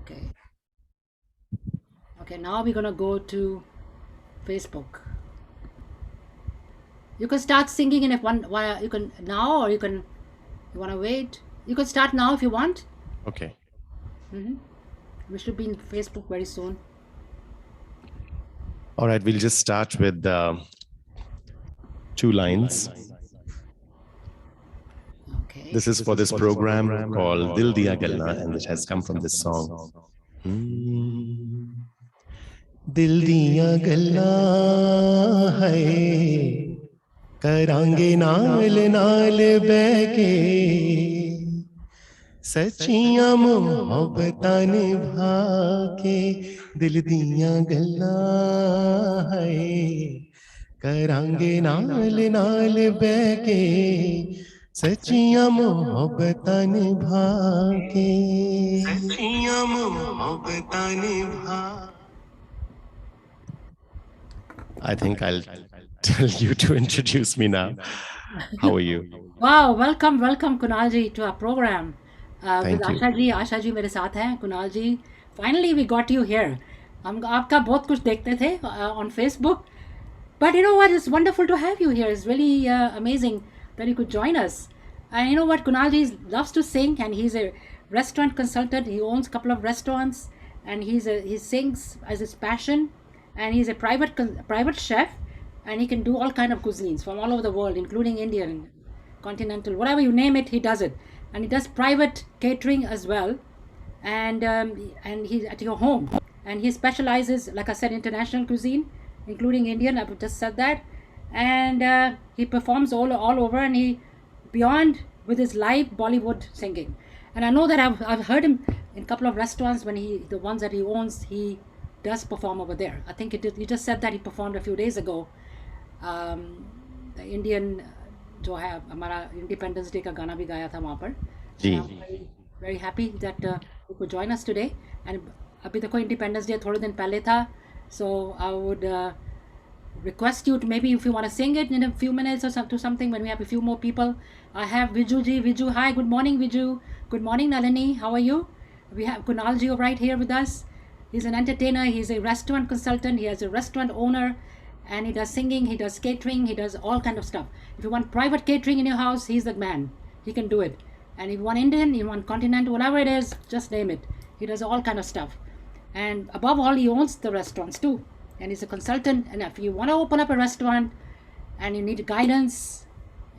Okay. Okay, now we're gonna go to Facebook. You can start singing in if one you can now, or you wanna wait. You can start now if you want. Okay. We should be in Facebook very soon. All right. We'll just start with 2 lines. Okay. This is for this program called Dil Diya Galna, and it has come from this song. Dil diya galla hai करांगे नाल नाल बैके सच्चियां मोहब्बतां निभा के दिल दियां गल्लां है करांगे नाल नाल बैके सच्चियां मोहब्बतां निभा के सच्चियां मोहब्बतां निभा I think I'll tell you to introduce me now. How are you? Wow, welcome Kunal ji to our program. With Thank you. Asha ji मेरे साथ हैं. Kunal ji, finally we got you here. हम आपका बहुत कुछ देखते थे on Facebook, but you know what? It's wonderful to have you here. It's really amazing that you could join us. And you know what? Kunal ji loves to sing, and he's a restaurant consultant. He owns a couple of restaurants, and he sings as his passion, and he's a private chef, and he can do all kind of cuisines from all over the world, including Indian, continental, whatever you name it, he does it. And he does private catering as well, and he's at your home, and he specializes, like I said, international cuisine, including Indian. I've just said that, and he performs all over, and he beyond with his live Bollywood singing. And I know that I've heard him in a couple of restaurants when the ones that he owns, he does perform over there. I think you just said that he performed a few days ago. The Indian जो है हमारा independence day का गाना भी गाया था वहाँ पर. जी. Very happy that you could join us today. And अभी देखो इंडिपेंडेंस डे थोड़े दिन पहले था, so I would request you to maybe if you want to sing it in a few minutes or something when we have a few more people. I have Viju ji. Viju, hi, good morning Viju. Good morning Nalini, how are you? We have Kunal ji right here with us. He's an entertainer, he's a restaurant consultant, he has a restaurant owner, and he does singing, he does catering, he does all kind of stuff. If you want private catering in your house, he's the man. He can do it. And if you want Indian, you want continental, whatever it is, just name it. He does all kind of stuff. And above all, he owns the restaurants too. And he's a consultant. And if you want to open up a restaurant and you need guidance,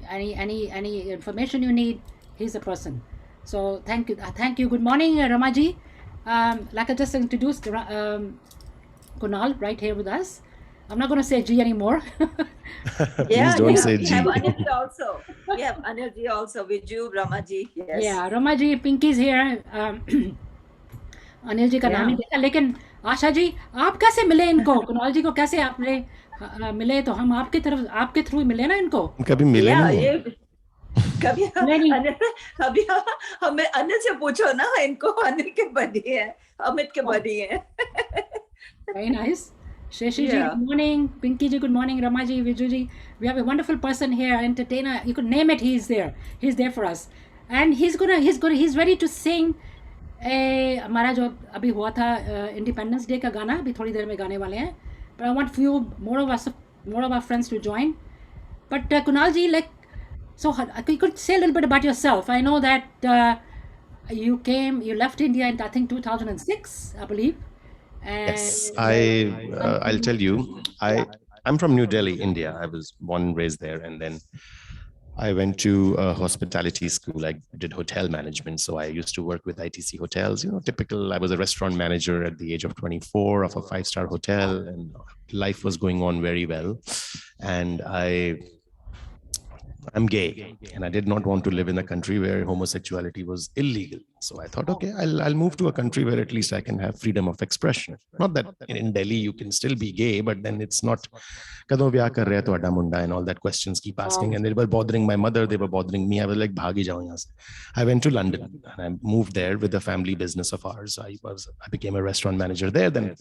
any information you need, he's the person. So thank you. Good morning, Ramaji. Like I just introduced, Kunal right here with us. I'm not going to say G anymore. Please don't say G. We have Anil also. We have Anil ji also. Viju, Ramaji. Yes. Yeah, Ramaji, Pinky's here. Anil ji का नाम ही देखा, लेकिन आशा जी आप कैसे मिले इनको? कुणाल जी को कैसे आपने मिले? तो हम आपके थ्रू मिले ना इनको. कभी मिले नहीं. कभी अभी हमें अनिल से पूछो ना, इनको अनिल के बड़ी है, अमित के बड़ी है. Very nice. Sheshi ji, good morning. Pinky ji, good morning. Ramaji, Viju ji. We have a wonderful person here, entertainer. You could name it, he's there. He's there for us. And he's ready to sing हमारा जो अभी हुआ था independence day का गाना, अभी थोड़ी देर में गाने वाले हैं. But I want few more of our friends to join. But Kunal ji, like, so you could say a little bit about yourself. I know that you left India in I think 2006, I believe. And yes, I'll tell you. I'm from New Delhi, India. I was born and raised there, and then I went to a hospitality school. I did hotel management, so I used to work with ITC hotels. You know, typical. I was a restaurant manager at the age of 24 of a 5-star hotel, and life was going on very well. And I'm gay, and I did not want to live in a country where homosexuality was illegal. So I thought, okay, I'll move to a country where at least I can have freedom of expression. Not that in Delhi you can still be gay, but then it's not kado vyah kar rahe to adda munda and all that questions keep asking. And they were bothering my mother, they were bothering me. I was like, bhagi jao yahan se. I went to London and I moved there with the family business of ours. I became a restaurant manager there. Then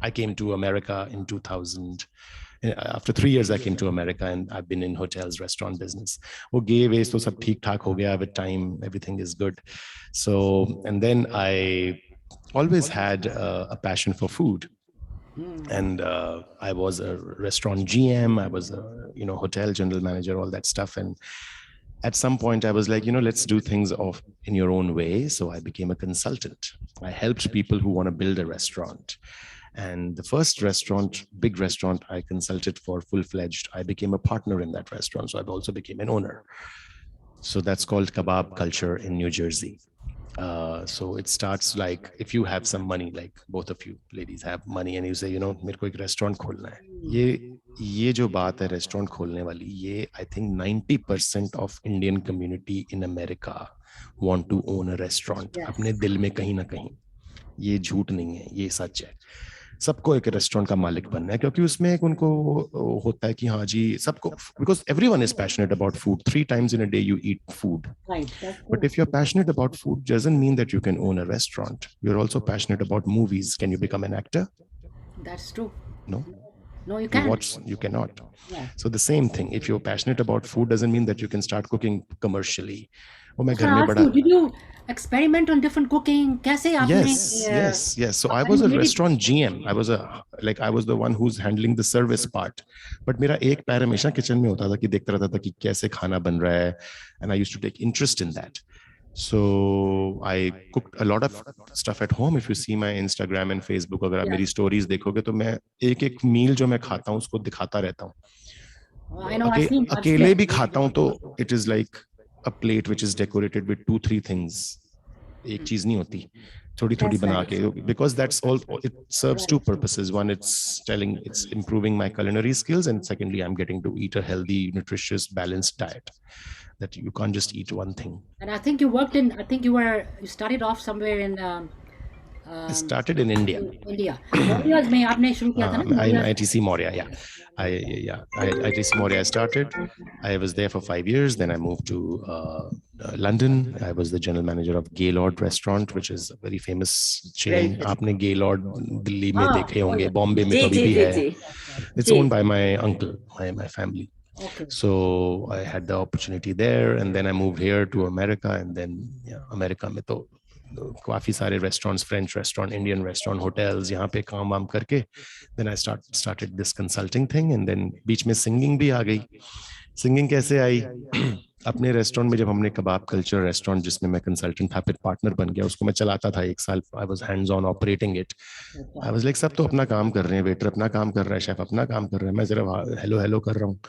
I came to America in 2000. After 3 years, I came to America, and I've been in hotels, restaurant business. वो gay ways तो सब ठीक ठाक हो गया with time. Everything is good. So, and then I always had a passion for food. And I was a restaurant GM, I was a hotel general manager, all that stuff. And at some point I was like, let's do things in your own way. So I became a consultant. I helped people who want to build a restaurant. And the first big restaurant I consulted for full-fledged, I became a partner in that restaurant. So I also became an owner. So that's called Kebab Culture in New Jersey. So it starts like, if you have some money, like both of you ladies have money, and you say, मेरे को एक restaurant खोलना है. ये जो बात है restaurant खोलने वाली, ये I think 90% of Indian community in America want to own a restaurant. अपने दिल में कहीं ना कहीं, ये झूठ नहीं है, ये सच है. सबको एक रेस्टोरेंट का मालिक बनना है, क्योंकि उसमें एक उनको होता है कि हाँ जी सबको, because everyone is passionate about food. 3 times in a day you eat food. Right. But if you're passionate about food, doesn't mean that you can own a restaurant. You're also passionate about movies. Can you become an actor? That's true. No. No, you can't. You cannot. Yeah. So the same thing. If you're passionate about food, doesn't mean that you can start cooking commercially. Did you experiment on different cooking? कैसे आपने? Yes. So I was a restaurant GM. I was the one who's handling the service part. But मेरा एक पैर हमेशा kitchen में होता था कि देखता रहता था कि कैसे खाना बन रहा है, and I used to take interest in that. So I cooked a lot of stuff at home. If you see my Instagram and Facebook, अगर आप मेरी stories देखोगे तो मैं एक meal जो मैं खाता हूँ उसको दिखाता रहता हूँ. अकेले भी खाता हूँ तो it is like a plate which is decorated with 2-3 things. एक चीज नहीं होती, थोड़ी बना के, because that's all. It serves 2 purposes. One, it's improving my culinary skills, and secondly, I'm getting to eat a healthy, nutritious, balanced diet. That you can't just eat one thing. And I think you started off somewhere in. I started in India. Moriya's में आपने शुरू किया था ना? ITC Moria, yeah. ITC Moria I started. I was there for 5 years. Then I moved to London. I was the general manager of Gaylord Restaurant, which is a very famous chain. आपने Gaylord Delhi में देखे होंगे, बॉम्बे में तो अभी भी है. It's owned by my uncle, my family. Okay. So I had the opportunity there, and then I moved here to America, and then America में तो काफी सारे restaurants, French restaurant, Indian restaurant, hotels, यहाँ पे काम वाम करके then I started this consulting thing, and then बीच में singing भी आ गई. Singing कैसे आई? अपने रेस्टोरेंट में जब हमने कबाब कल्चर रेस्टोरेंट जिसमें मैं कंसल्टेंट था, फिर पार्टनर बन गया, उसको मैं चलाता था 1 साल. I was hands on operating it. I was like, सब तो अपना काम कर रहे हैं, वेटर अपना काम कर रहा है, शेफ अपना काम कर रहा है, मैं सिर्फ हेलो कर रहा हूँ.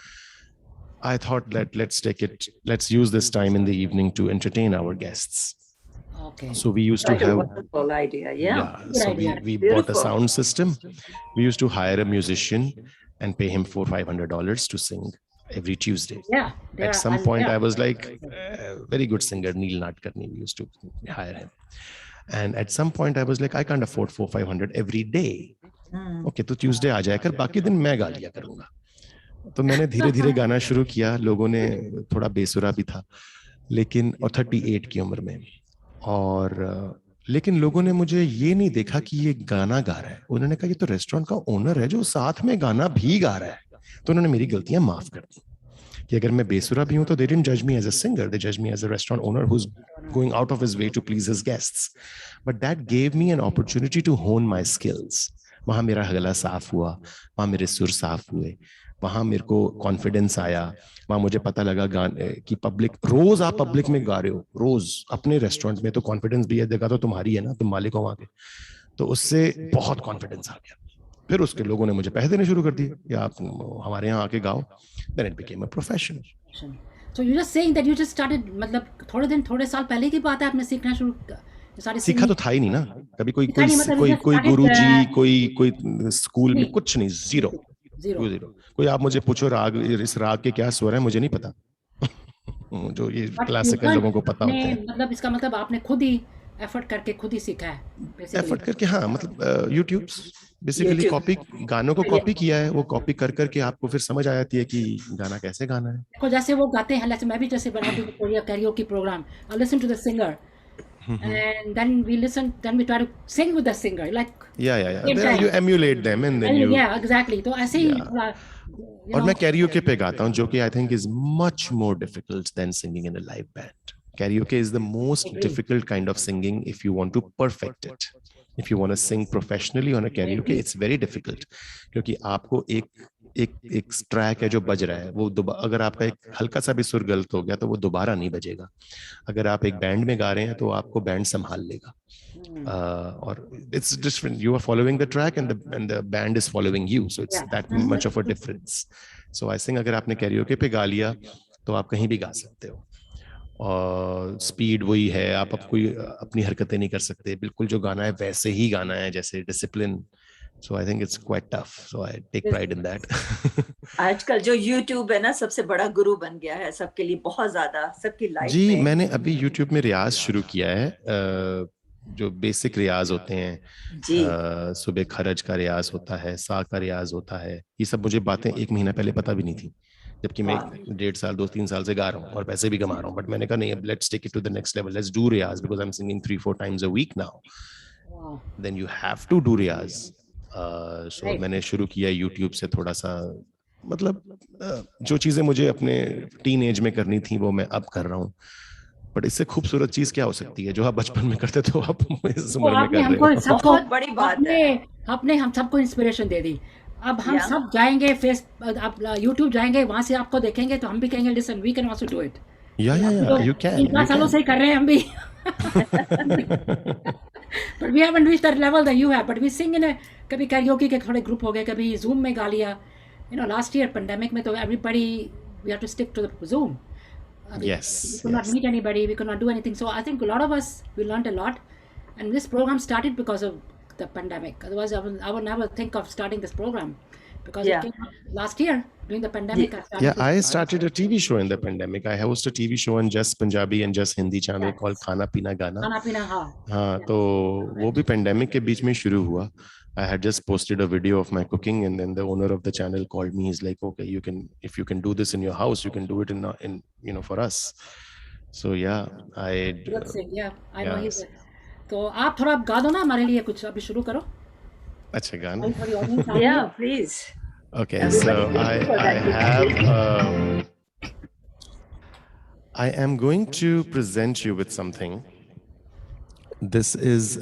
I thought that let's use this time in the evening to entertain our guests. Okay. So we used to have a wonderful idea. Yeah. So we bought a sound system. We used to hire a musician and pay him $400-500 to sing every Tuesday. Yeah. At some point, I was like, very good singer, Neil Nadkarni. We used to hire him. And at some point, I was like, I can't afford $400-500 every day. Okay, तो Tuesday आ जाया कर, बाकी दिन मैं गा लिया करूँगा. तो मैंने धीरे धीरे गाना शुरू किया. लोगों ने थोड़ा बेसुरा भी था, लेकिन और 38 की उम्र में, और लेकिन लोगों ने मुझे ये नहीं देखा कि ये गाना गा रहा है. उन्होंने कहा ये तो रेस्टोरेंट का ओनर है जो साथ में गाना भी गा रहा है. तो उन्होंने मेरी गलतियां माफ कर दी कि अगर मैं बेसुरा भी हूं तो they didn't judge me as a singer, they judged me as a restaurant owner who's going out of his way to please his guests. But that gave me an opportunity to hone my skills. वहां मेरा गला साफ हुआ, वहां मेरे सुर साफ हुए, वहां मेरे को कॉन्फिडेंस आया. वहां मुझे पता लगा गाने की रोज आप पब्लिक में गा रहे हो, रोज अपने रेस्टोरेंट में, तो कॉन्फिडेंस भी है, जगह तो तुम्हारी है ना, तुम मालिक हो वहां के. तो उससे बहुत कॉन्फिडेंस आ गया. फिर उसके लोगों ने मुझे पैसे देने शुरू कर दिए कि आप हमारे यहाँ आके गाओ. Then it became a profession. So you're just saying that you just started, मतलब थोड़े साल पहले की बात है आपने सीखना शुरू. सीखा तो था ही नहीं ना कभी. कोई गुरुजी, कोई स्कूल में कुछ नहीं, जीरो. कोई आप मुझे पूछो राग, इस राग के क्या स्वर है, मुझे नहीं पता. जो ये क्लासिकल लोगों को पता होता है. मतलब इसका मतलब आपने खुद ही एफर्ट करके खुद ही सीखा है. एफर्ट करके, हाँ, मतलब यूट्यूब बेसिकली कॉपी, गानों को कॉपी किया है. वो कॉपी कर करके आपको फिर समझ आ जाती है कि गाना कैसे गाना है. देखो जैसे वो गाते हैं, जैसे मैं भी जैसे बनाती हूँ karaoke programme, I listen to the singer and then we try to sing with the singer, like then you emulate them and then you exactly. तो ऐसे ही और मैं कैरियोके पे गाता हूँ, जो कि I think is much more difficult than singing in a live band. Karaoke is the most difficult kind of singing if you want to perfect it. If you want to sing professionally on a karaoke, it's very difficult, क्योंकि आपको एक track है जो बज रहा है, वो अगर आपका एक हल्का सा भी सुर गलत हो गया तो वो दोबारा नहीं बजेगा. अगर आप एक बैंड में गा रहे हैं तो आपको बैंड संभाल लेगा. Or it's different. You are following the track and the band is following you, so it's that much of a difference. So I think अगर आपने karaoke पे गा लिया तो आप कहीं भी गा सकते हो. और स्पीड वही है, आप कोई अपनी हरकतें नहीं कर सकते, बिल्कुल जो गाना है वैसे ही गाना है, जैसे discipline. So I think it's quite tough. So I take pride in that. आजकल जो YouTube है ना, सबसे बड़ा गुरु बन गया है सबके लिए, बहुत ज्यादा सबकी लाइफ में. जी, मैंने अभी YouTube में रियाज शुरू किया है, जो बेसिक रियाज होते हैं. सुबह खरज का रियाज होता है, सा का रियाज होता है. ये सब मुझे बातें 1 महीना पहले पता भी नहीं थी, जबकि मैं 1.5 साल 2-3 साल से गा रहा हूँ और पैसे भी कमा रहा हूँ. बट मैंने कहा नहीं, अब let's take it to the next level, let's do riyaz, because I am singing 3-4 times a week now. Then you have to do riyaz. So मैंने शुरू किया यूट्यूब से थोड़ा सा, मतलब जो चीजें मुझे अपने टीन एज में करनी थी वो मैं अब कर रहा हूँ. बट इससे खूबसूरत चीज क्या हो सकती है, जो आप बचपन में करते थे आप इस उम्र में कर रहे हो. सबको बड़ी बात है, आपने हम सबको इंस्पिरेशन दे दी. अब हम सब जाएंगे आप YouTube जाएंगे, वहां से आपको देखेंगे तो हम भी कहेंगे listen, we can also do it. या यू कैन. 3 सालों से ही कर रहे हैं हम भी. But we haven't reached that level that you have. But we sing in a, कभी karaoke के थोड़े ग्रुप हो गए, कभी Zoom में गा लिया. Last year pandemic में तो everybody we had to stick to the Zoom. Yes. We could not meet anybody. We could not do anything. So I think a lot of us we learned a lot, and this program started because of the pandemic. Otherwise, I would never think of starting this program, because it came up last year during the pandemic. I started a TV show in the pandemic. I host a TV show on Just Punjabi and Just Hindi channel called Khana Pina Gana. Khana Pina, हाँ, तो वो भी pandemic के बीच में शुरू हुआ. I had just posted a video of my cooking, and then the owner of the channel called me. He's like, "Okay, if you can do this in your house, you can do it in for us." So yeah, I know he's. तो आप थोड़ा गा दो ना हमारे लिए कुछ, अभी शुरू करो. अच्छा, गाना. Yeah, please. Okay, so I am going to present you with something. This is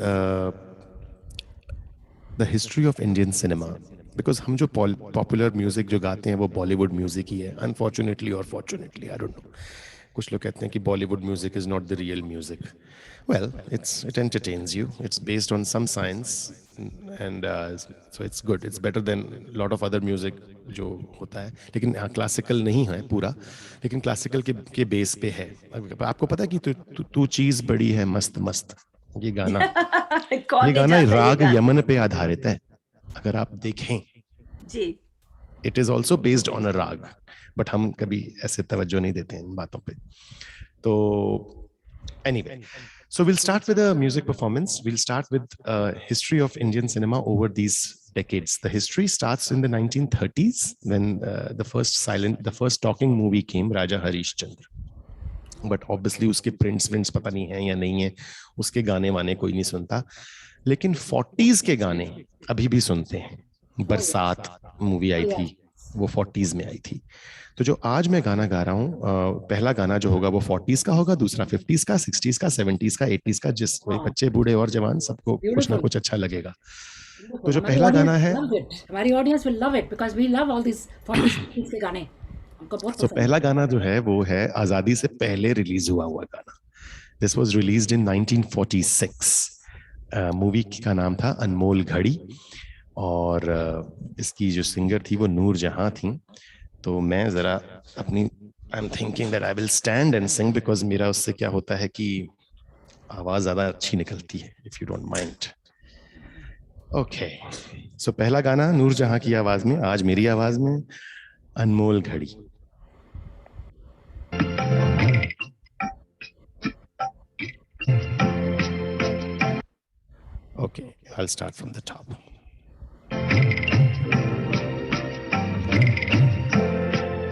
the history of Indian cinema, because हम जो popular music जो गाते हैं वो Bollywood music ही है, unfortunately or fortunately, I don't know. कुछ लोग कहते हैं कि Bollywood music is not the real music. Well, it entertains you. It's based on some science, and so it's good. It's better than a lot of other music जो होता है. लेकिन classical नहीं है पूरा, लेकिन क्लासिकल के बेस पे है. आपको पता है कि तू चीज बड़ी है मस्त मस्त, ये गाना राग यमन पे आधारित है. अगर आप देखें जी, it is also based on a raag, but हम कभी ऐसे तवज्जो नहीं देते हैं इन बातों पे. तो anyway, so we'll start with a music performance. We'll start with history of Indian cinema over these decades. The history starts in the 1930s when the first talking movie came, Raja Harishchandra. But obviously उसके prints पता नहीं है या नहीं है, उसके गाने वाने कोई नहीं सुनता. लेकिन 40s के गाने अभी भी सुनते हैं. बरसात मूवी आई थी, वो 40s में आई थी. तो जो आज मैं गाना गा रहा हूँ, पहला गाना जो होगा वो 40s का होगा, दूसरा 50s का, 60s का, 70s का, 80s का, जिस कोई बच्चे बूढ़े और जवान सबको कुछ ना कुछ अच्छा लगेगा. तो जो पहला गाना है, हमारी audience will love it because we love all this 40s के गाने. तो पहला गाना जो है वो है आजादी से पहले रिलीज हुआ गाना. This was released in 1946. Movie का नाम था अनमोल घड़ी, और इसकी जो सिंगर थी वो नूर जहां थी. तो मैं जरा अपनी I am thinking that I will stand and Singh, because मेरा उससे क्या होता है कि आवाज ज्यादा अच्छी निकलती है, if you don't mind. Okay, so पहला गाना नूर जहां की आवाज में, आज मेरी आवाज में, अनमोल घड़ी. Okay, I'll start from the top.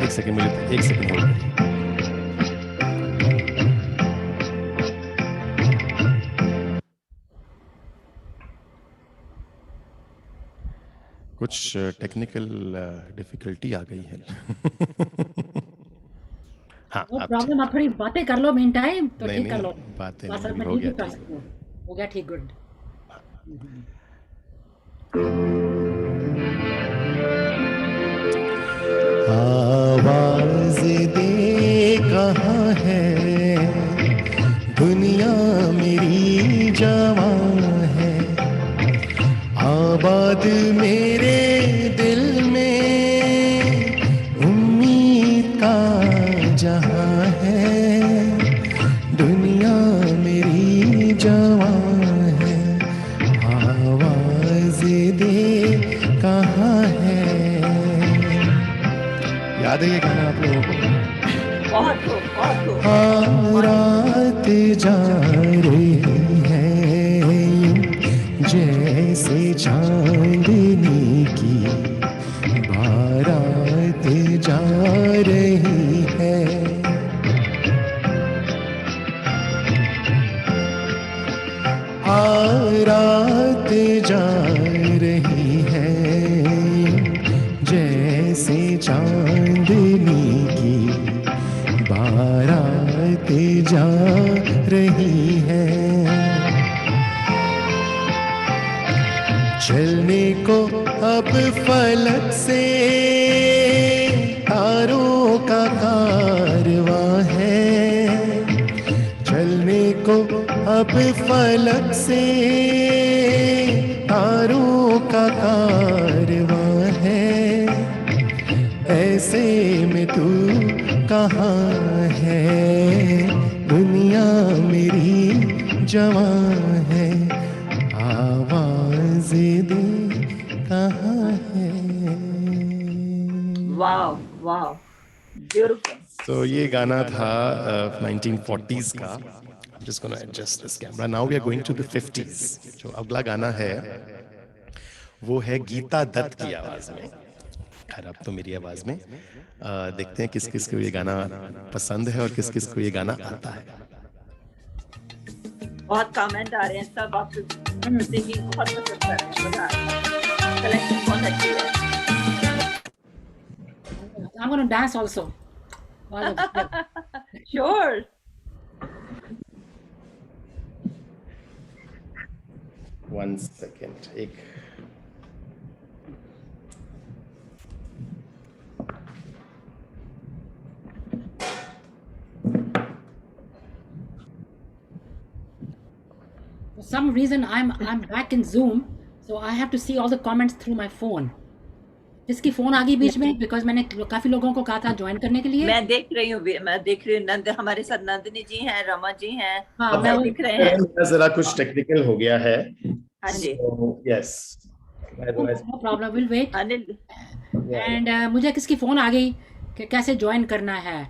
एक सेकंड होल्ड. कुछ टेक्निकल डिफिकल्टी आ गई है. हाँ, प्रॉब्लम. आप थोड़ी बातें कर लो मेन टाइम, तो ठीक कर लो. बातें हो गया ठीक, गुड. आवाज दे कहाँ है दुनिया मेरी जवां है, आबाद मेरे दिल में उम्मीद का जहां है, दुनिया मेरी जवां है, आवाज दे कहाँ है। याद है ये गाना आप लोगों को? बहुत हो। हाँ, रात जा रही है जैसे चांदनी की बारात जा रही है, रात जा रही है जैसे चांदनी की बारात जा रही है, चलने को अब फलक से तारों का कारवां है, चलने को अब फलक से तारों का कारवां है, ऐसे में तू कहाँ है दुनिया मेरी जवां है, आवाज दे कहाँ है। वाव वाव, ब्यूटीफुल। तो ये गाना था 1940s का। Just gonna adjust this camera. Now we are going to the 50s. जो अगला गाना है वो है गीता दत्त की आवाज में। खैर अब तो मेरी आवाज में। देखते हैं किस किस को ये गाना पसंद है और किस किस को ये गाना आता है। बहुत कमेंट आ रहे हैं, सब आप सिंगिंग बहुत पसंद कर रहे हैं, कलेक्शन बहुत अच्छी है। I'm going to dance also. Sure. One second. एक For some reason, I'm back in Zoom, so I have to see all the comments through my phone. जिसकी फोन आ गई बीच में, बिकॉज मैंने काफी लोगों को कहा था ज्वाइन करने के लिए। मैं देख रही हूँ नंद हमारे साथ, नंदिनी जी हैं, रमा जी हैं। हाँ, मैं देख रहे हैं। जरा कुछ टेक्निकल हो गया है। हाँ जी। Yes, no problem, will wait. Anil and मुझे किसकी फोन आ गई कि कैसे ज्वाइन करना है,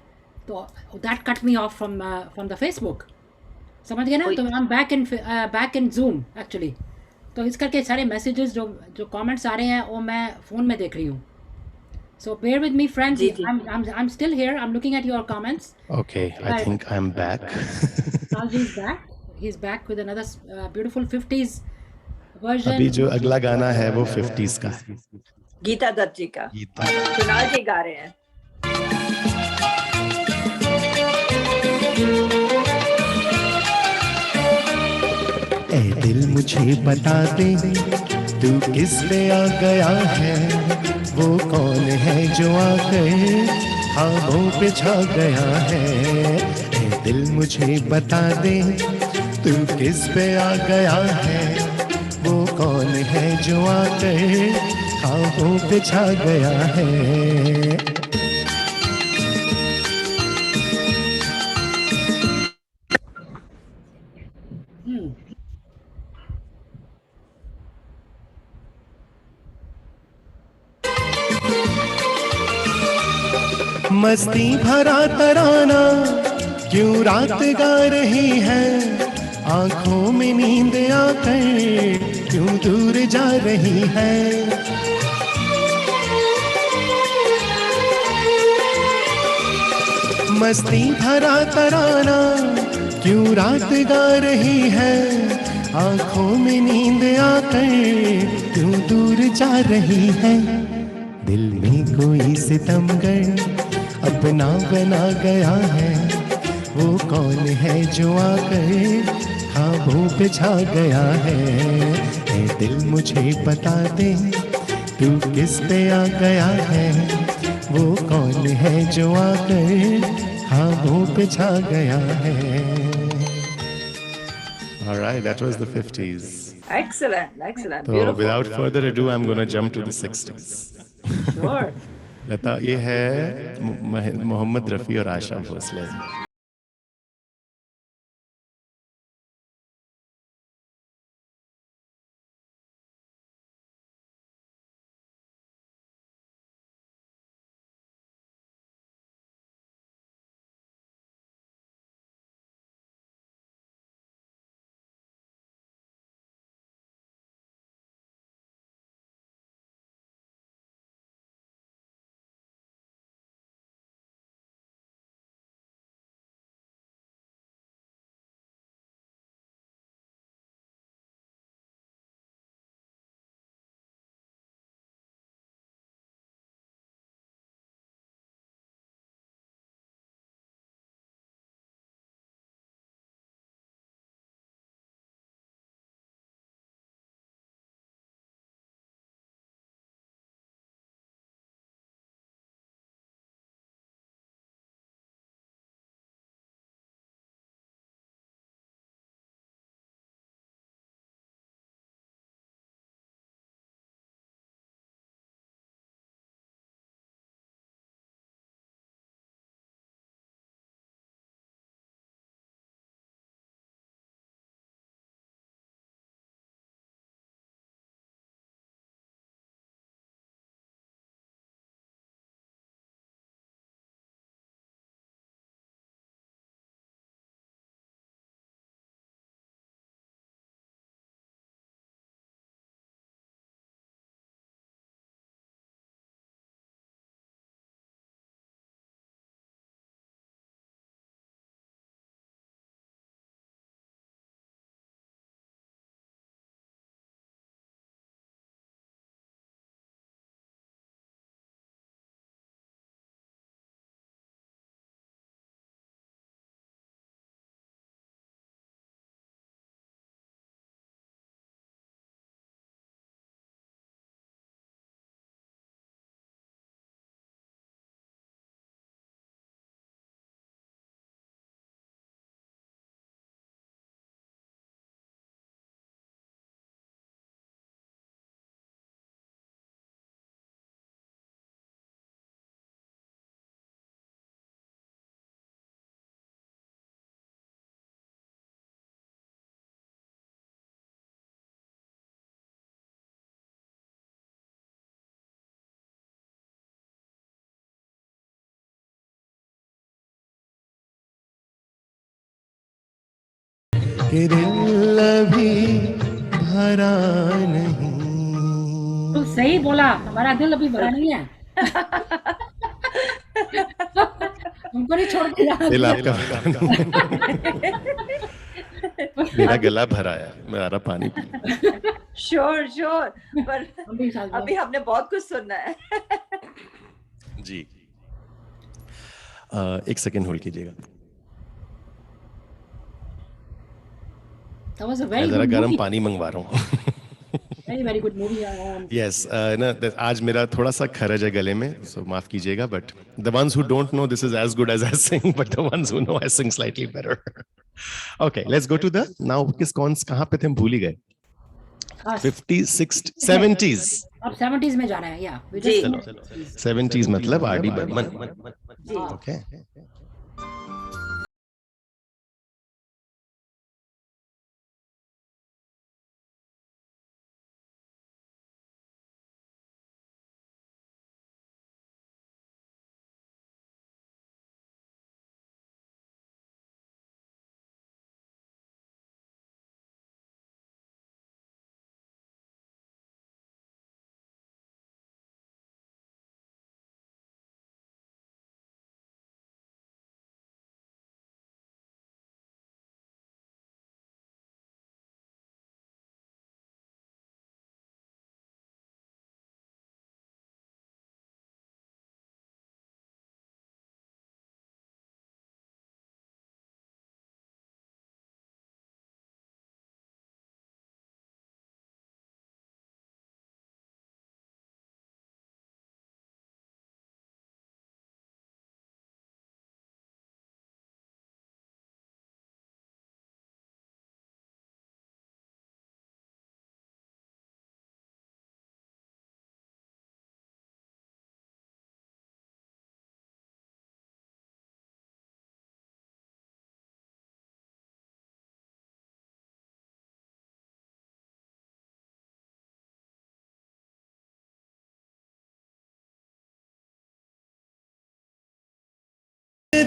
तो that cut me of from the Facebook, समझ गए ना। तो I am back in zoom actually. तो इस करके सारे मैसेजेस जो कमेंट्स आ रहे हैं वो मैं फ़ोन में देख रही हूँ। So bear with me, friends. I'm still here. I'm looking at your comments. Okay, I think I'm back. Salji's back. He's back with another beautiful 50s version. अभी जो अगला गाना है वो 50s का, गीता दत्त जी का। कुणाल जी गा रहे हैं। ऐ दिल मुझे बता दे तू किस पे आ गया है, वो कौन है जो आकर ख्वाबों पे छा गया है। ऐ दिल मुझे बता दे तू किस पे आ गया है, वो कौन है जो आकर ख्वाबों पे छा गया है। मस्ती भरा तराना क्यों रात गा रही है, आंखों में नींद आकर क्यों दूर जा रही है। मस्ती भरा तराना क्यों रात गा रही है, आंखों में नींद आकर क्यों दूर जा रही है। दिल में कोई सितमगर अपना बना गया है, वो कौन है जो आकर ख्वाबों पे छा गया है। ए दिल मुझे बता दे तू किस पे आ गया है, वो कौन है जो आकर ख्वाबों पे छा गया है. All right, that was the 50s. Excellent, So beautiful. without further ado, I'm going to jump to the 60s. Sure. लता, ये है मोहम्मद रफ़ी और आशा भोसले. कि दिल अभी भरा नहीं. तो सही बोला, हमारा दिल अभी भरा नहीं है. हमको नहीं छोड़ के जाना. दिल आपका मेरा गला भरा है, मैं आ रहा पानी पी. Sure. पर हम भी साथ अभी हमने बहुत कुछ सुनना है. जी. एक सेकेंड होल्ड कीजिएगा. That was a मैं very जरा good गर्म movie. पानी मंगवा रहा हूँ. Very good movie. Yes, ना आज मेरा थोड़ा सा खरज है गले में, so माफ कीजिएगा. But the ones who don't know, this is as good as I sing. But the ones who know, I sing slightly better. Okay, let's go to the now. कौन कहाँ पे थे, हम भूल ही गए. 50s, 60s, 70s. अब 70s में जाना है. Yeah. जी. 70s मतलब आर डी बर्मन. जी. Okay.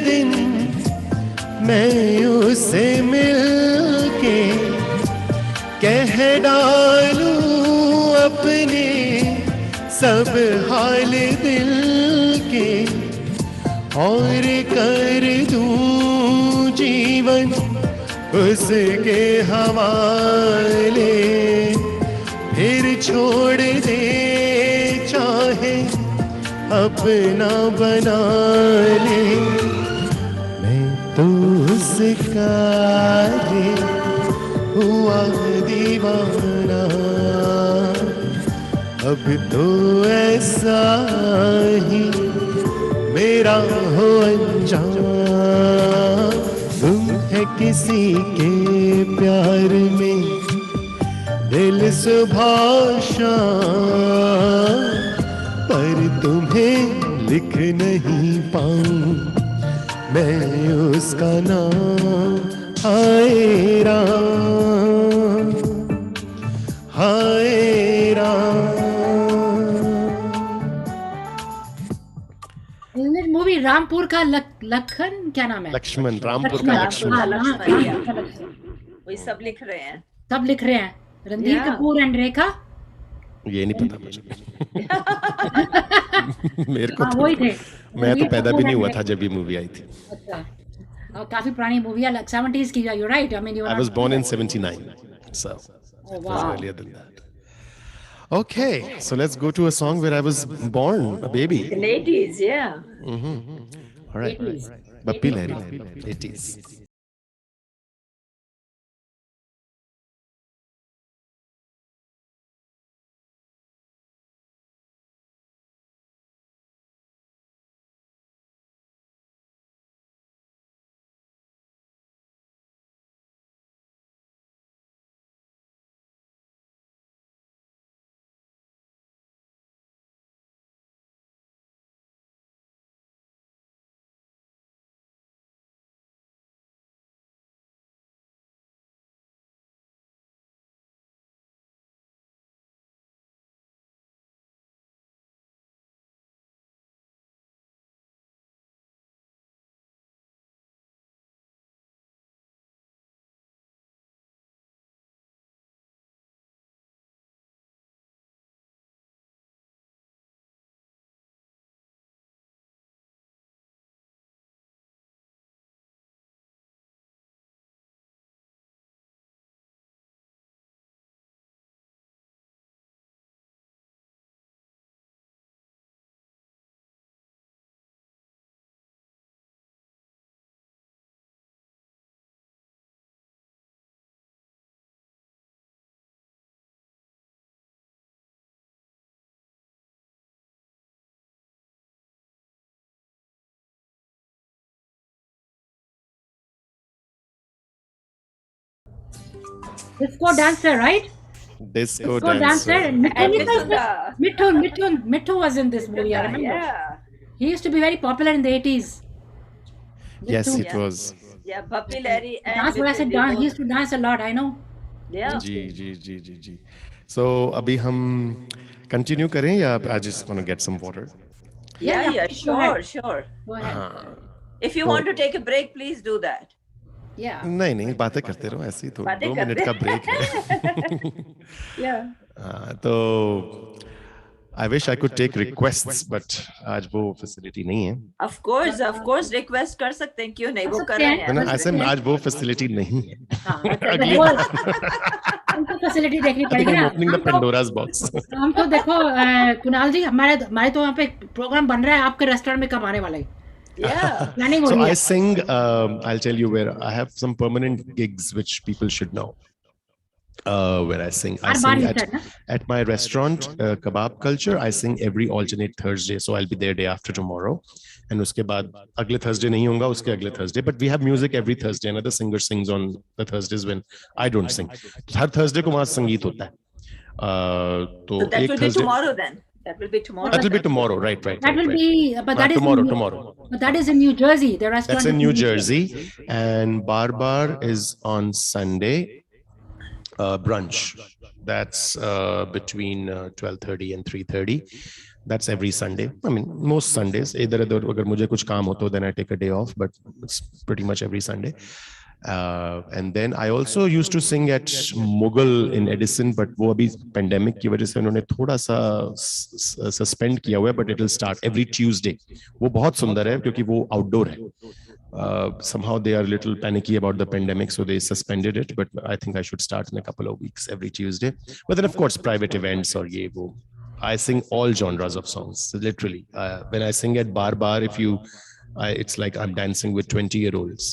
दिन मैं उसे मिलके कह डालूं अपने सब हाल दिल के, और कर दूं जीवन उसके हवाले, फिर छोड़ दे चाहे अपना बना ले। मैं तो उसका रे हुआ दीवाना, अब तो ऐसा ही मेरा हो अनजान। तुम है किसी के प्यार में दिल सुबह शाम, पर तुम्हें लिख नहीं पाऊं मैं उसका नाम। हाय राम, हाय राम। मूवी रामपुर का लखन क्या नाम है? लक्ष्मण, रामपुर का लक्ष्मण। वही सब लिख रहे हैं, सब लिख रहे हैं। रणधीर कपूर एंड रेखा, ये नहीं पता मुझे। मेरे को वही थे। मैं तो पैदा भी नहीं हुआ था जब ये मूवी आई थी। अच्छा, और काफी पुरानी मूवी है, 70s की। You right, I mean you I was born in 79, so Oh, it was wow. earlier than that. Okay, so let's go to a song where I was born, a baby. in 80s, yeah. All right, 80s. Bappi Lahiri, 80s. Disco dancer, right? Disco Disco dancer. dancer. Mithu was in this movie, I remember. Yeah, He used to be very popular in the 80s. Yes, Mithu. it was. yeah, Bappi Lahiri and Dance, when I said dance, he used to dance a lot, I know. yeah. जी। So अभी हम continue करें या I just want to get some water. Yeah, Yeah, yeah, go ahead. sure. Go ahead. If you want to take a break, please do that. Yeah. नहीं बातें करते रहो ऐसे ही, तो बातें 2 मिनट का ब्रेक है। Yeah. तो I wish I could take requests, but आज वो फैसिलिटी नहीं है। Of course, request कर सकते हैं, क्यों नहीं, वो कर रहे हैं। ना ऐसे आज वो फैसिलिटी नहीं है। हाँ, उनको फैसिलिटी देखनी पड़ेगी ना। Opening the Pandora's box. हम तो देखो कुणाल जी, हमारे तो वहाँ पे प्रोग्राम बन रहा है, आपके रेस्टोरेंट में कब आने वाला है? Yeah. Planning हो So रही I है। sing, I'll tell you where I have some permanent gigs which people should know. Where I sing her bar you at, said, ना? at my restaurant, Kebab Culture. I sing every alternate Thursday, so I'll be there day after tomorrow. And उसके बाद अगले Thursday नहीं होगा, उसके अगले Thursday. But we have music every Thursday. Another singer sings on the Thursdays when I don't sing. Her Thursday को वहाँ संगीत होता है। तो So that एक will be Thursday, tomorrow then. That will be tomorrow. that will be tomorrow, right? That will be, but that is tomorrow. But that is in New Jersey. The restaurant. That's in is New Jersey, and Bar is on Sunday. Brunch. That's between 12:30 and 3:30. That's every Sunday. I mean, most Sundays. इधर उधर अगर मुझे कुछ काम हो तो then I take a day off, but it's pretty much every Sunday. And then I also used to sing at Mughal in Edison, but वो अभी pandemic की वजह से उन्होंने थोड़ा सा suspend किया हुआ है, but it will start every Tuesday. वो बहुत सुंदर है क्योंकि वो outdoor है. Somehow they are a little panicky about the pandemic, so they suspended it, but I think I should start in a couple of weeks every Tuesday. But then of course private events or ye wo. I sing all genres of songs, literally. When I sing at Bar Bar, it's like I'm dancing with 20-year-olds.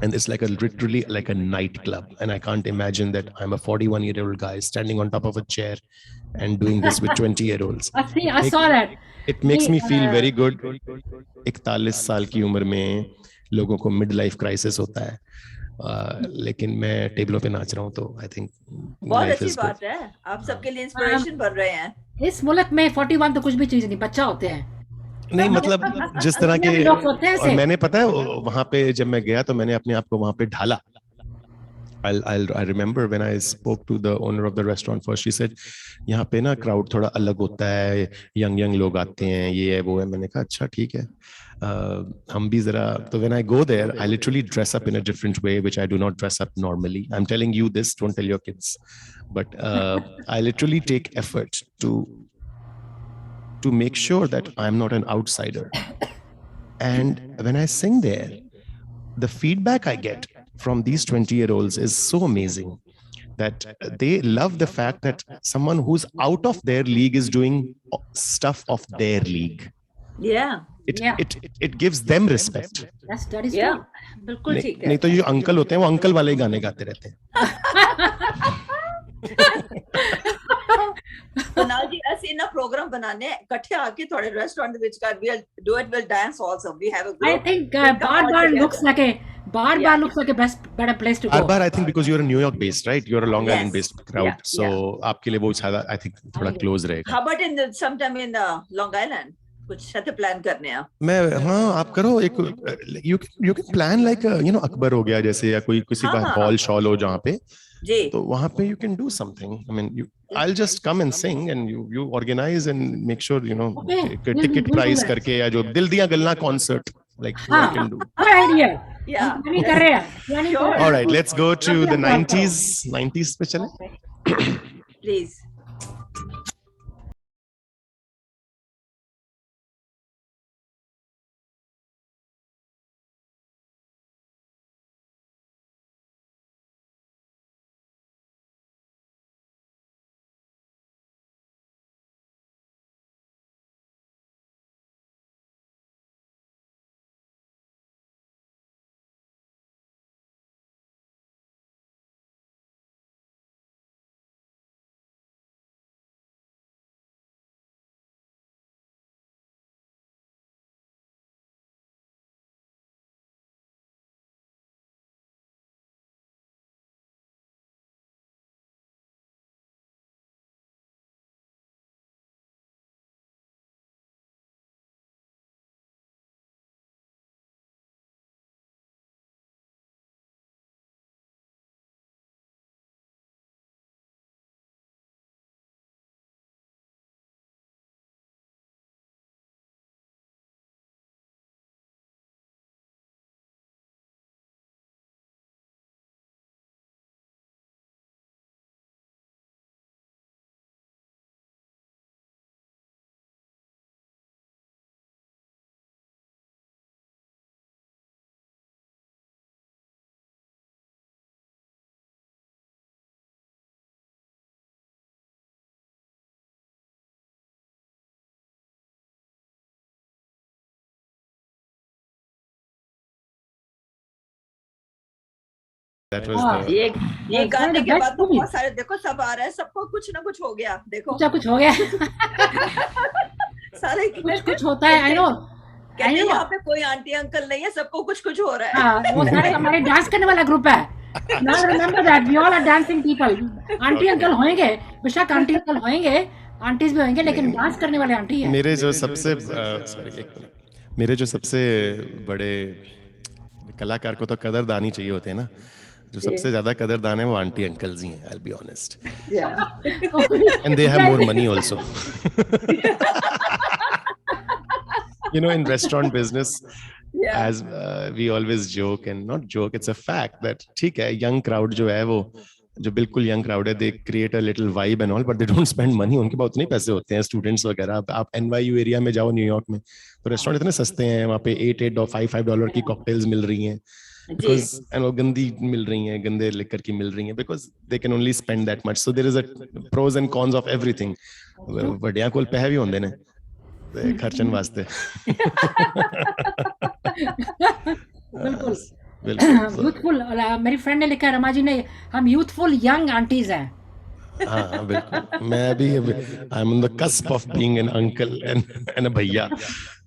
And it's like literally like a nightclub. And I can't imagine that I'm a 41-year-old guy standing on top of a chair and doing this with 20-year-olds. I saw that. It makes me feel very good. 41 साल की उम्र में लोगों को mid life crisis होता है, लेकिन मैं टेबलों पे नाच रहा हूँ, तो आई थिंक बहुत अच्छी बात है. आप सबके लिए इंस्पिरेशन बन रहे हैं. इस मुल्क में 41 तो कुछ भी चीज नहीं, बच्चा होते हैं. नहीं मतलब जिस तरह के, और मैंने पता है वहां पे जब मैं गया तो मैंने अपने आप को वहां पे ढाला. I remember when I spoke to the owner of the restaurant first, she said, यहाँ पे ना crowd थोड़ा अलग होता है, young लोग आते हैं, ये है वो है. मैंने कहा अच्छा ठीक है, हम भी जरा. तो when I go there, I literally dress up in a different way, which I do not dress up normally. I'm telling you this, don't tell your kids. But I literally take effort to make sure that I'm not an outsider. And when I sing there, the feedback I get from these 20-year-olds is so amazing that they love the fact that someone who's out of their league is doing stuff of their league. Yeah. It gives them respect. That is true. बिल्कुल ठीक है. नहीं तो जो uncle होते हैं वो uncle वाले गाने गाते रहते हैं. कुणाल जी, ਅਸੀਂ ना program बनाने इकट्ठे आके थोड़े restaurant ਵਿੱਚ ਕਰ, we'll do it, we'll dance also. We have a group. I think Bar looks like a better place to go. Bar, I think because you're a New York based, right? You're a Long Island based crowd, so आपके लिए वो ज़्यादा I think थोड़ा close रहेगा. How about sometime in Long Island? कुछ ऐसे plan करने हैं. हाँ आप करो एक, you can plan like Akbar हो गया जैसे, या कोई किसी का हॉल शॉल हो जहाँ पे, तो वहाँ पे you can do something. I mean, I'll just come and sing and you organize and make sure ticket price करके, या जो दिल दिया गल्ला concert, like you can do. Good idea. Yeah. Sure. All right, let's go to the 90s पे चले. Please. That was ये गाने के बाद तो बहुत सारे, देखो सब आ रहा है, सबको कुछ ना कुछ हो गया. देखो कुछ हो गया. सारे कुछ होता है. I know. कहते हैं यहाँ पे कोई आंटी अंकल नहीं है, सबको कुछ हो रहा है. हाँ, वो सारे हमारे डांस करने वाला ग्रुप है. Now remember that we all are dancing people. Aunty uncle होंगे, बेशक आंटी अंकल होंगे, आंटीज भी होंगे, लेकिन डांस करने वाले आंटी है. मेरे जो सबसे बड़े कलाकार को तो कदरदानी चाहिए होते हैं ना, जो सबसे ज्यादा कदरदान है वो आंटी अंकल्स ही हैं, I'll be honest. Yeah. And they have more money also. You know, in restaurant business, Yeah. as we always joke, and not joke, it's a fact that ठीक है, young crowd जो है वो जो बिल्कुल young crowd है, they create a little vibe and all, but they don't spend money. उनके पास उतने पैसे होते हैं, स्टूडेंट्स वगैरह. आप NYU एरिया में जाओ न्यूयॉर्क में, तो रेस्टोरेंट इतने सस्ते हैं, वहाँ पे $8 की कॉकटेल्स मिल रही हैं, बिकॉज एंड वो गंदी मिल रही हैं, गंदे लिकर की मिल रही हैं, because they can only spend that much. So there is a pros and cons of everything. ਵੱਡਿਆਂ ਕੋਲ ਪੈਸੇ ਵੀ ਹੁੰਦੇ ਨੇ ਤੇ ਖਰਚਣ ਵਾਸਤੇ. बिल्कुल. बिल्कुल. यूथफुल. मेरी फ्रेंड ने लिखा है, रमा जी ने, हम यूथफुल यंग आंटीज हैं. हाँ बिल्कुल. मैं भी I am on the cusp of being an uncle and अ भैया.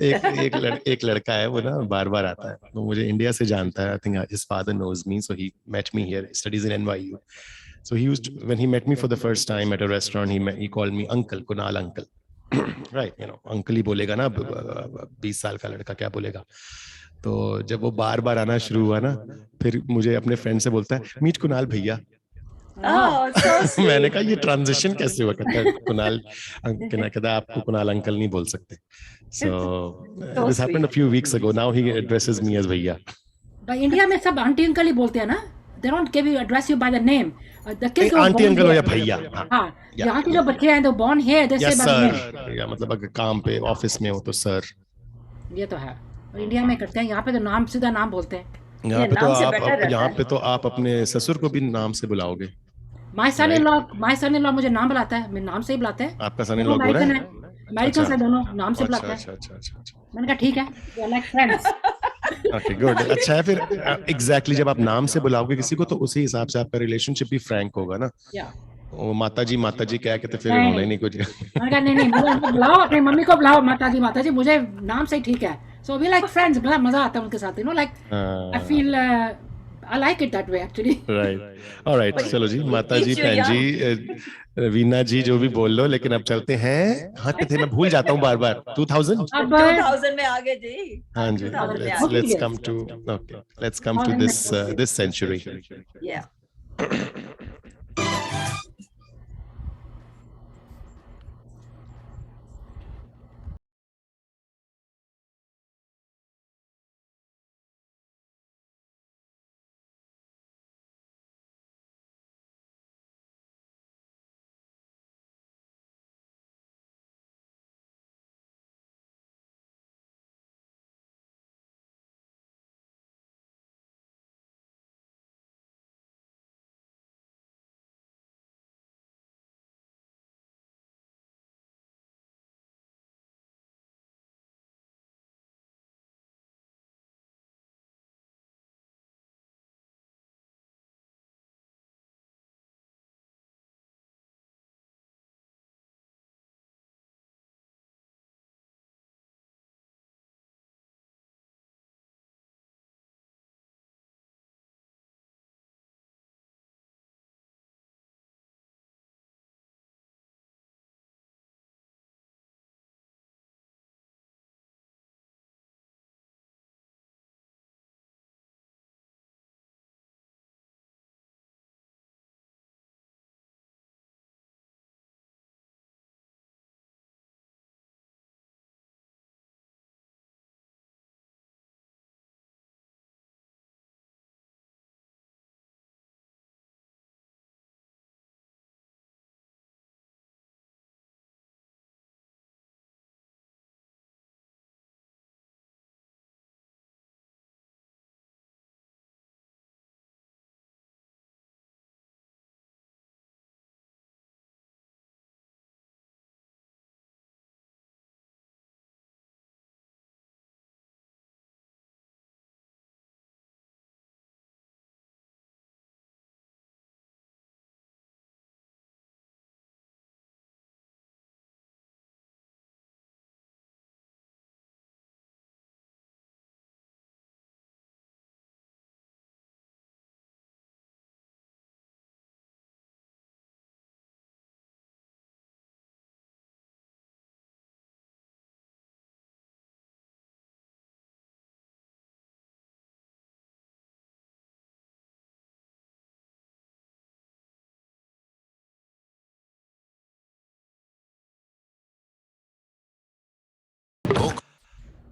एक लड़का है, वो ना बार बार आता है, तो मुझे इंडिया से जानता है. I think his father knows me, so he met me here, studies in NYU. So he used to, when he met me for the first time at a restaurant, he called me uncle, Kunal uncle. Right, you know, uncle ही बोलेगा ना, 20 साल का लड़का क्या बोलेगा. तो जब वो बार बार आना शुरू हुआ ना, फिर मुझे अपने फ्रेंड से बोलता है, मीट कुणाल भैया. Oh, so sweet. मैंने कहा ये ट्रांजिशन कैसे हुआ. कहता है कुणाल, कहता है आपको कुणाल अंकल नहीं बोल सकते. So this happened a few weeks ago. Now he addresses me as भैया. भाई इंडिया में सब आंटी अंकल ही बोलते हैं ना. They don't give you address you by the name. The kids who are aunty born uncle हो here. या भैया. हाँ, यहाँ के जो बच्चे हैं, तो born here, they या say by the name. Sir, या मतलब अगर काम पे ऑफिस में हो तो सर. ये तो है. और इंडिया में करते हैं, यहाँ पे तो नाम, सीधा नाम बोलते हैं. यहाँ पे तो नाम से आप better रहता यहाँ है. पे तो आप अपने ससुर को भी नाम से बुलाओगे. My son-in-law मुझे नाम बुलाता है, मेरे नाम से ही बुलाते हैं. आपका सन-इन-लॉ गोरा है? अमेरिकन से दोनों नाम से बुलाते हैं. अच्छा. मैंने कहा ठीक है, we are like friends. Okay good. अच्छा है फिर. एग्जैक्टली जब आप नाम से बुलाओगे किसी को, तो उसी हिसाब से आपका रिलेशनशिप भी फ्रैंक होगा ना. Yeah. वो माता जी क्या कहते, फिर नहीं. होना ही नहीं कुछ. मैंने कहा नहीं, मुझे बुलाओ, अपनी मम्मी को बुलाओ, माता जी, मुझे नाम से ही ठीक है. So we like friends. बड़ा मजा आता है उनके साथ, you know, like I feel I like it that way actually. Right. Alright, चलो जी, माता जी, बहन जी, वीना जी, जो भी बोल लो, लेकिन अब चलते हैं. कहाँ पे थे, मैं भूल जाता हूँ बार बार. 2000. अब 2000 में आ गए जी. हाँ जी. 2000 में आ Let's come to this century. गए. Yeah.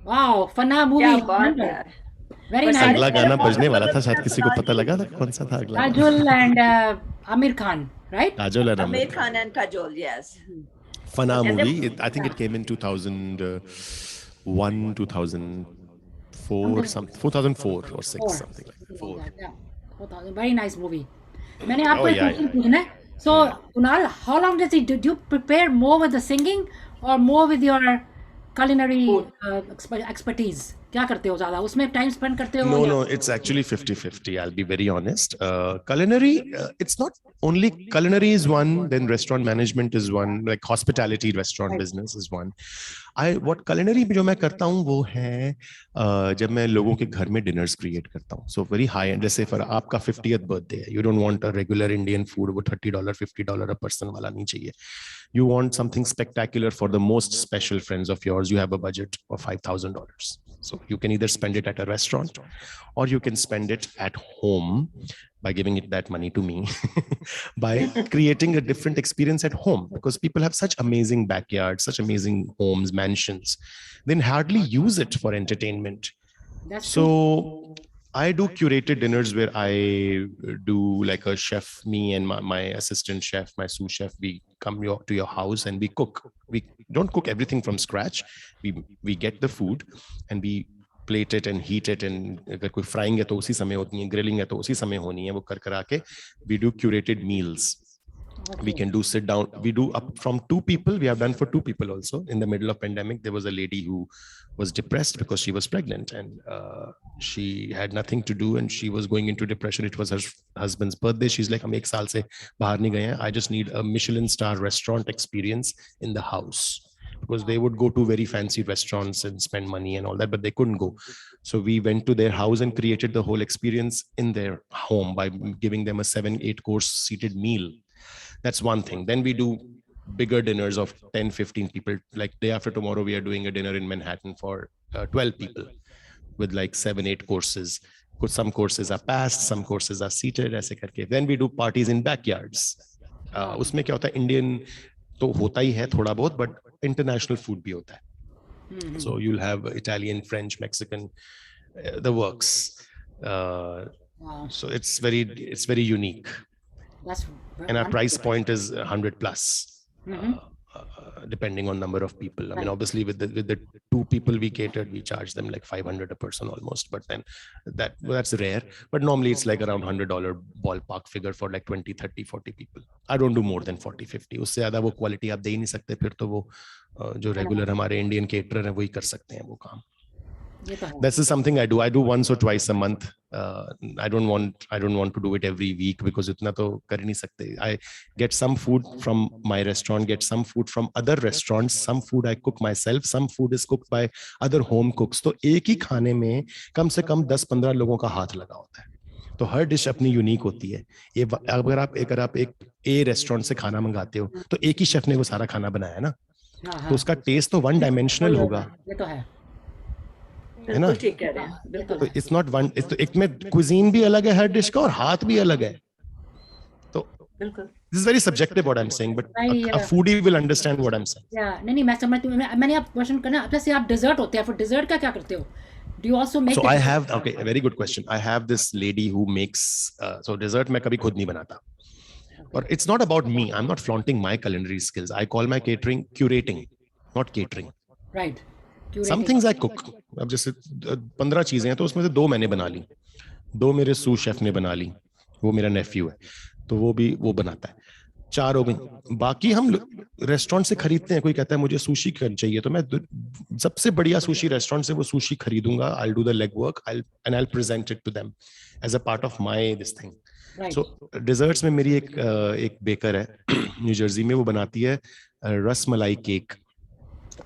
Wow, Fana movie. क्या बात Remember? है. Very बस nice. अगला गाना बहुत बजने वाला था, मतलब शायद क्या किसी को सुना पता लगा था कौन सा था अगला गाना? Kajol and Amir Khan, right? Kajol and Amir Amir Khan Khan. and Kajol, yes. Fana And then- movie. I think it came in 2001, 2004, 2004 or 6, something like that. 4. Yeah, 4000. Very nice movie. मैंने आपको एक yeah, क्वेश्चन पूछना है. So, Kunal, how long does it do you prepare more with the singing or more with your culinary expertise? क्या करते हो ज्यादा? उसमें टाइम स्पेंड करते हो? No, it's actually 50-50. I'll be very honest. Culinary, it's not only culinary is one, then restaurant management is one, like hospitality restaurant business is one. What culinary जो मैं करता हूँ वो है जब मैं लोगों के घर में dinners create करता हूँ. So very high end. जैसे for आपका 50th birthday है, you don't want a regular Indian food वो $30, $50 a person वाला नहीं चाहिए. You want something spectacular for the most special friends of yours. You have a budget of $5,000. So you can either spend it at a restaurant or you can spend it at home by giving it that money to me by creating a different experience at home, because people have such amazing backyards, such amazing homes, mansions, then hardly use it for entertainment. That's true. So I do curated dinners where I do like a chef, me and my assistant chef, my sous chef, we come to your house and we cook. We don't cook everything from scratch. We get the food and we plate it and heat it, and अगर कोई frying है तो उसी समय होती है, grilling है तो उसी समय होनी है, वो कर करा के we do curated meals. We can do sit down. We do up from 2 people. We have done for 2 people also. In the middle of pandemic, there was a lady who was depressed because she was pregnant and she had nothing to do and she was going into depression. It was her husband's birthday. She's like, "हम एक साल से बाहर नहीं गए हैं. I just need a Michelin star restaurant experience in the house." Because they would go to very fancy restaurants and spend money and all that, but they couldn't go. So we went to their house and created the whole experience in their home by giving them a 7-8 course seated meal. That's one thing. Then we do bigger dinners of 10-15 people. Like day after tomorrow, we are doing a dinner in Manhattan for 12 people with like 7-8 courses. Some courses are passed, some courses are seated, ऐसे करके. Then we do parties in backyards. उसमें क्या होता है, Indian तो होता ही है थोड़ा बहुत, but international food भी होता है. So you'll have Italian, French, Mexican, the works. Wow. So it's very unique. That's And our price point is 100 plus, depending on number of people. I mean, obviously with the 2 people we catered, we charge them like 500 a person almost, but then that's rare. But normally it's like around $100 ballpark figure for like 20, 30, 40 people. I don't do more than 40, 50. उससे ज़्यादा वो quality आप दे ही नहीं सकते, फिर तो वो जो regular हमारे Indian caterer हैं वही कर सकते हैं वो काम. This is something I do. I do once or twice a month. I don't want to do it every week because इतना तो कर ही नहीं सकते. I get some food from my restaurant, get some food from other restaurants, some food I cook myself, some food is cooked by other home cooks. तो एक ही खाने में कम से कम 10-15 लोगों का हाथ लगा होता है. तो हर डिश अपनी यूनिक होती है. ये अगर आप एक ए रेस्टोरेंट से खाना मंगाते हो तो एक ही शेफ ने वो सारा खाना बनाया है ना, तो उसका टेस्ट तो वन डायमेंशनल होगा. ये तो है. है ना? ठीक कह रहे हैं. तो इट्स नॉट वन, एक में क्विजीन भी अलग है हर डिश का और हाथ भी अलग है. तो बिल्कुल. This is very subjective what I am saying, but a foodie will understand what I am saying. नहीं मैं समझती हूँ. मैंने आप क्वेश्चन करना, जैसे आप डेजर्ट होते हैं, फिर डेजर्ट का क्या करते हो? Do you also make? So I have, okay, a very good question. I have this lady who makes so dessert मैं कभी खुद नहीं बनाता. Or it's not about me. I'm not flaunting my culinary skills. I call my catering curating, not catering. Right. Some things I cook. अब जैसे 15 चीजें हैं तो उसमें से 2 मैंने बना ली, 2 मेरे सू शेफ ने बना ली, वो मेरा नेफ्यू है तो वो बनाता है. 4 हो गई. बाकी हम रेस्टोरेंट से खरीदते हैं. कोई कहता है मुझे सुशी चाहिए तो मैं सबसे बढ़िया सुशी रेस्टोरेंट से वो sushi खरीदूंगा. I'll do the legwork and I'll present it to them as a part of my this thing. So desserts में मेरी एक बेकर है न्यू जर्सी में, वो बनाती है रस मलाई केक.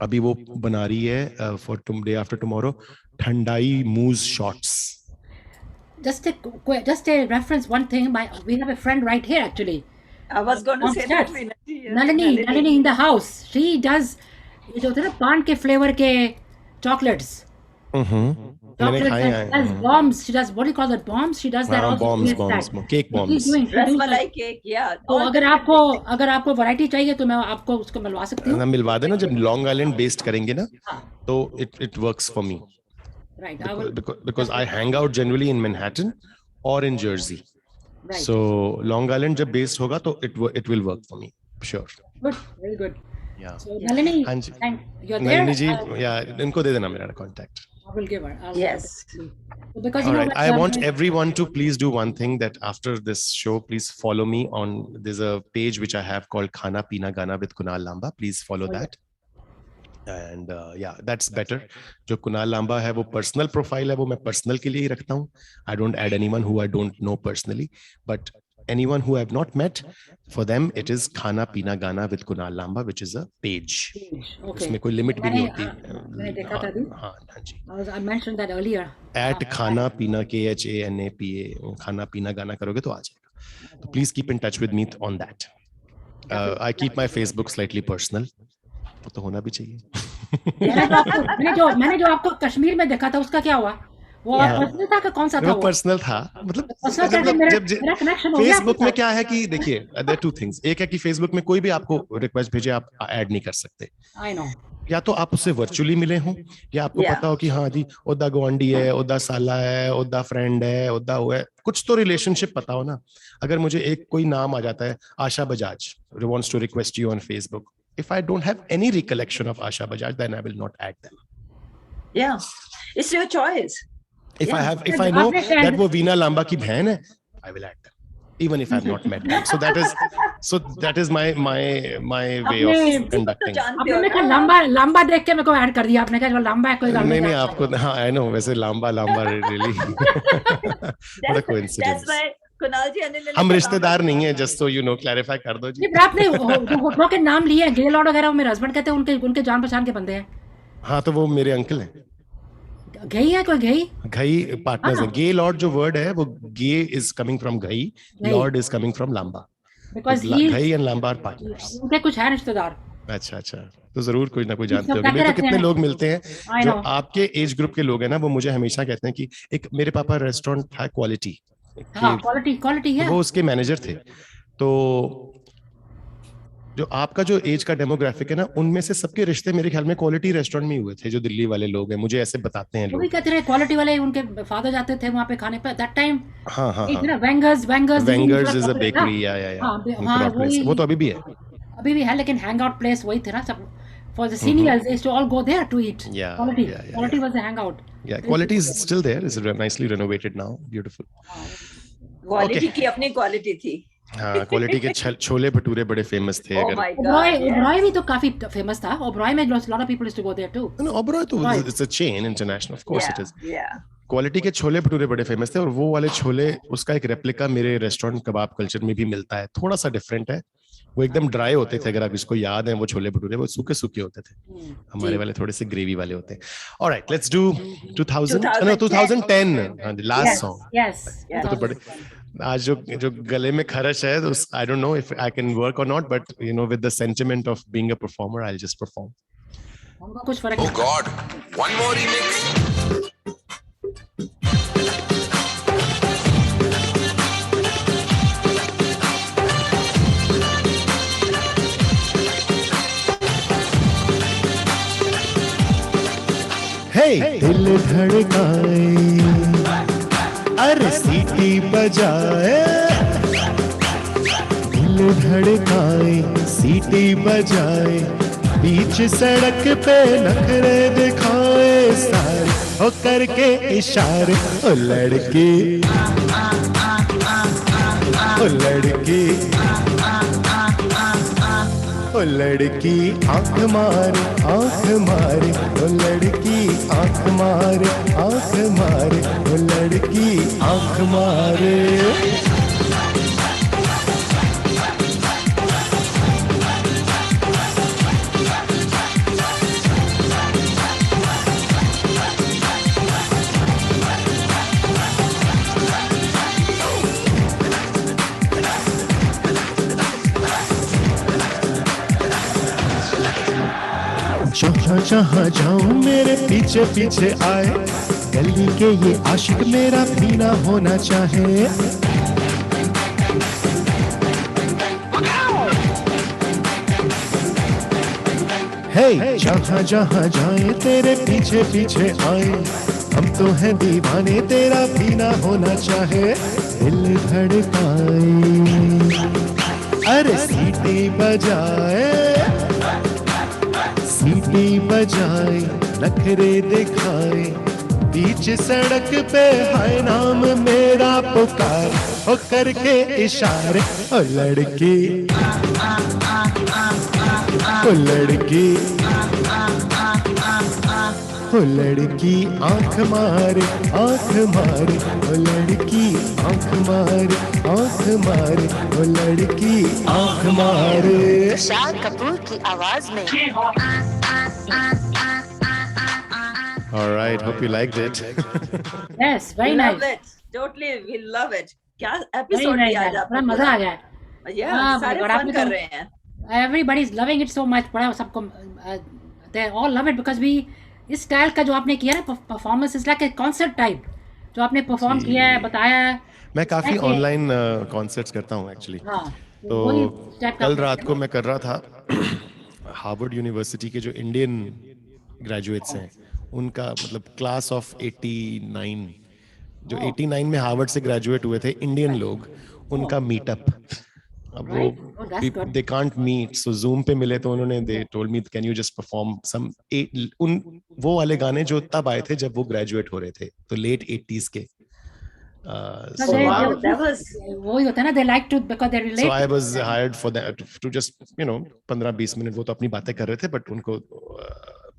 अभी वो बना रही है फॉर डे आफ्टर टुमारो ठंडाई मूज shots. Just a reference, one thing. We have a friend right here actually. I was going to say that. Nalini in the house. She does जो होते हैं ना पान के फ्लेवर के chocolates. मैंने खाए हैं. Does bombs. She does, what do you call that, bombs? She does that also. Bombs, cake bombs. Rasmalai cake, yeah. तो अगर आपको वैरायटी चाहिए तो मैं आपको उसको मिलवा सकती हूँ. मिलवा देना. जब लॉन्ग आइलैंड बेस्ड करेंगे ना तो it works for me. Right. I will. Because I hang out generally in Manhattan or in Jersey. Right. So Long Island जब based होगा तो it will work for me, sure. Good. Very good. Yeah. So Nalini, हाँ जी. you're there. Nalini ji, yeah, इनको दे देना मेरा contact. I will give her. Yes. So because All you know, right. I want everyone to please do one thing, that after this show, please follow me on. There's a page which I have called Khana Pina Gana with Kunal Lamba. Please follow that. And yeah, that's better. जो कुणाल लांबा है वो personal profile है, वो मैं personal के लिए ही रखता हूँ. I don't add anyone who I don't know personally, but anyone who I have not met, for them it is Khana Pina Gana with Kunal Lamba, which is a page. Okay. उसमें कोई limit भी नहीं होती. मैंने देखा था अभी. हाँ जी. I mentioned that earlier. At Khana Pina KHANAPA Khana Pina Gana करोगे तो आ जाएगा. So please keep in touch with me on that. I keep my Facebook slightly personal. वो तो होना भी चाहिए. मैंने जो आपको कश्मीर में देखा था उसका क्या हुआ? वो पर्सनल था कि कौन सा था? वो पर्सनल था. मतलब फेसबुक में क्या है कि देखिए, there are two things. एक है कि फेसबुक में कोई भी आपको रिक्वेस्ट भेजे आप ऐड नहीं कर सकते. I know. या तो आप उससे वर्चुअली मिले हों, या आपको पता हो कि हाँ जी ओदा गवांडी है, ओदा साला है, ओदा फ्रेंड है, ओदा वो है, कुछ तो रिलेशनशिप पता हो ना. अगर मुझे एक कोई नाम आ जाता है, आशा Bajaj wants to request you on Facebook. If I don't have any recollection of Asha Bajaj, then I will not add them. Yeah, it's your choice. If I know that वो वीना लांबा की बहन है, I will add them, even if I have not met them. So that is my way of conducting. आपने कहा लांबा देख के मेरे को ऐड कर दिया. आपने कहा लांबा है कोई. नहीं आपको, हाँ I know, वैसे Lamba really. What a coincidence. That's why Kunal जी अनिल हम रिश्तेदार नहीं है, just so you know, clarify कर दो जी. नहीं, आपने होटलों के नाम लिए हैं, गे लॉर्ड वगैरह, वो मेरे हस्बैंड कहते हैं उनके जान पहचान के बंदे हैं. हाँ तो वो मेरे अंकल हैं. गई है कोई घई पार्टनर्स हैं. गे लॉर्ड जो वर्ड है वो gay is coming from Ghai, lord is coming from Lamba. Because Ghai and Lamba are partners. उनके कुछ है रिश्तेदार. अच्छा तो जरूर कोई ना कोई जानते होंगे. मेरे तो कितने लोग मिलते हैं जो आपके एज ग्रुप के लोग हैं ना, वो मुझे हमेशा कहते हैं कि एक मेरे पापा रेस्टोरेंट था क्वालिटी, क्वालिटी है, वो उसके मैनेजर थे. तो जो आपका जो एज का डेमोग्राफिक है ना, उनमें से सबके रिश्ते मेरे ख्याल में क्वालिटी रेस्टोरेंट में ही हुए थे. जो दिल्ली वाले लोग हैं मुझे ऐसे बताते हैं लोग. वो कहते रहे क्वालिटी वाले उनके फादर जाते थे वहां पे खाने पे दैट टाइम. हाँ वेंगर्स इज अ बेकरी. वो तो अभी भी है, लेकिन हैंग आउट प्लेस वही थे ना सब. For the seniors, they used to all go there to eat. Quality was the hangout. Yeah, quality is still there. It's nicely renovated now. Beautiful. Quality की अपनी quality थी. हाँ, क्वालिटी के छोले भटूरे बड़े फेमस थे. ओबरॉय भी तो काफी फेमस था. ओबरॉय में lot of people used to go there too. No, Oberoi तो it's a chain international, of course it is. Quality के छोले भटूरे बड़े फेमस थे, और वो वाले छोले उसका एक रेप्लिका मेरे रेस्टोरेंट कबाब कल्चर में भी मिलता है. थोड़ा सा डिफरेंट है. वो एकदम ड्राई होते थे, अगर आप इसको याद है वो छोले भटूरे, वो सूखे होते थे. हमारे वाले थोड़े से ग्रेवी वाले होते हैं. Alright, let's do 2010 last song. Yes, तो बड़े आज जो गले में खरच है, तो I don't know if I can work और not, but you know with the sentiment of being a performer I will just perform. हमको कुछ फर्क. Oh God, one more remix. दिल धड़काए, अरे सीटी बजाए, दिल धड़काए, सीटी बजाए, बीच सड़क पे नखरे दिखाए, सारे हो करके इशारे. ओ लड़की, ओ लड़की, ओ लड़की आंख मारे, आंख मारे, ओ लड़की आंख मारे, आंख मारे, ओ लड़की आंख मारे. जहाँ जाऊं मेरे पीछे पीछे आए, गली के ये आशिक मेरा पीना होना चाहे. हे जहाँ जहाँ जाए तेरे पीछे पीछे आए, हम तो हैं दीवाने तेरा भी ना होना चाहे, दिल धड़काए, अरे सीटी बजाए, सीटी बजाए, नखरे दिखाए, बीच सड़क पे है नाम मेरा पुकार, ओ करके इशारे, ओ लड़की, ओ लड़की, ओ लड़की आंख मारे, आंख मारे, ओ लड़की आंख मारे, आंख मारे, ओ लड़की आंख मारे। तुषार कपूर की आवाज में। All right, hope you liked it. Yes, very love nice. it. Totally, we love it. क्या Very एपिसोड nice. दिया आज यार, बड़ा आपने मजा आ गया। या हाँ, सारे और फन आपने कर तो- रहे हैं। Everybody is loving it so much. बड़ा सबको they all love it because we इस स्टाइल का जो आपने किया ना performance is like a concert type जो आपने परफॉर्म जी। किया है बताया है। मैं काफी Exactly. ऑनलाइन कॉन्सर्ट्स करता हूँ एक्चुअली। हाँ तो वही टाइप का कल आपने रात किया को ना। मैं कर रहा था हार्वर्ड यूनिवर्सिटी के जो इंडियन ग्रेजुएट्स हैं उनका मतलब क्लास ऑफ 89 जो 89 में हार्वर्ड से ग्रेजुएट हुए थे इंडियन लोग, उनका मीटअप। अब Right. Oh, that's वो good. They can't meet, so Zoom पे मिले तो उन्होंने they told me can you just perform some उन वो वाले गाने जो तब आए थे जब वो ग्रेजुएट हो रहे थे, तो लेट 80s के। So so- they- wow, they- that was वही होता है ना, they like to because they relate. So I was hired for that to just 15-20 minute वो तो अपनी बातें कर रहे थे बट उनको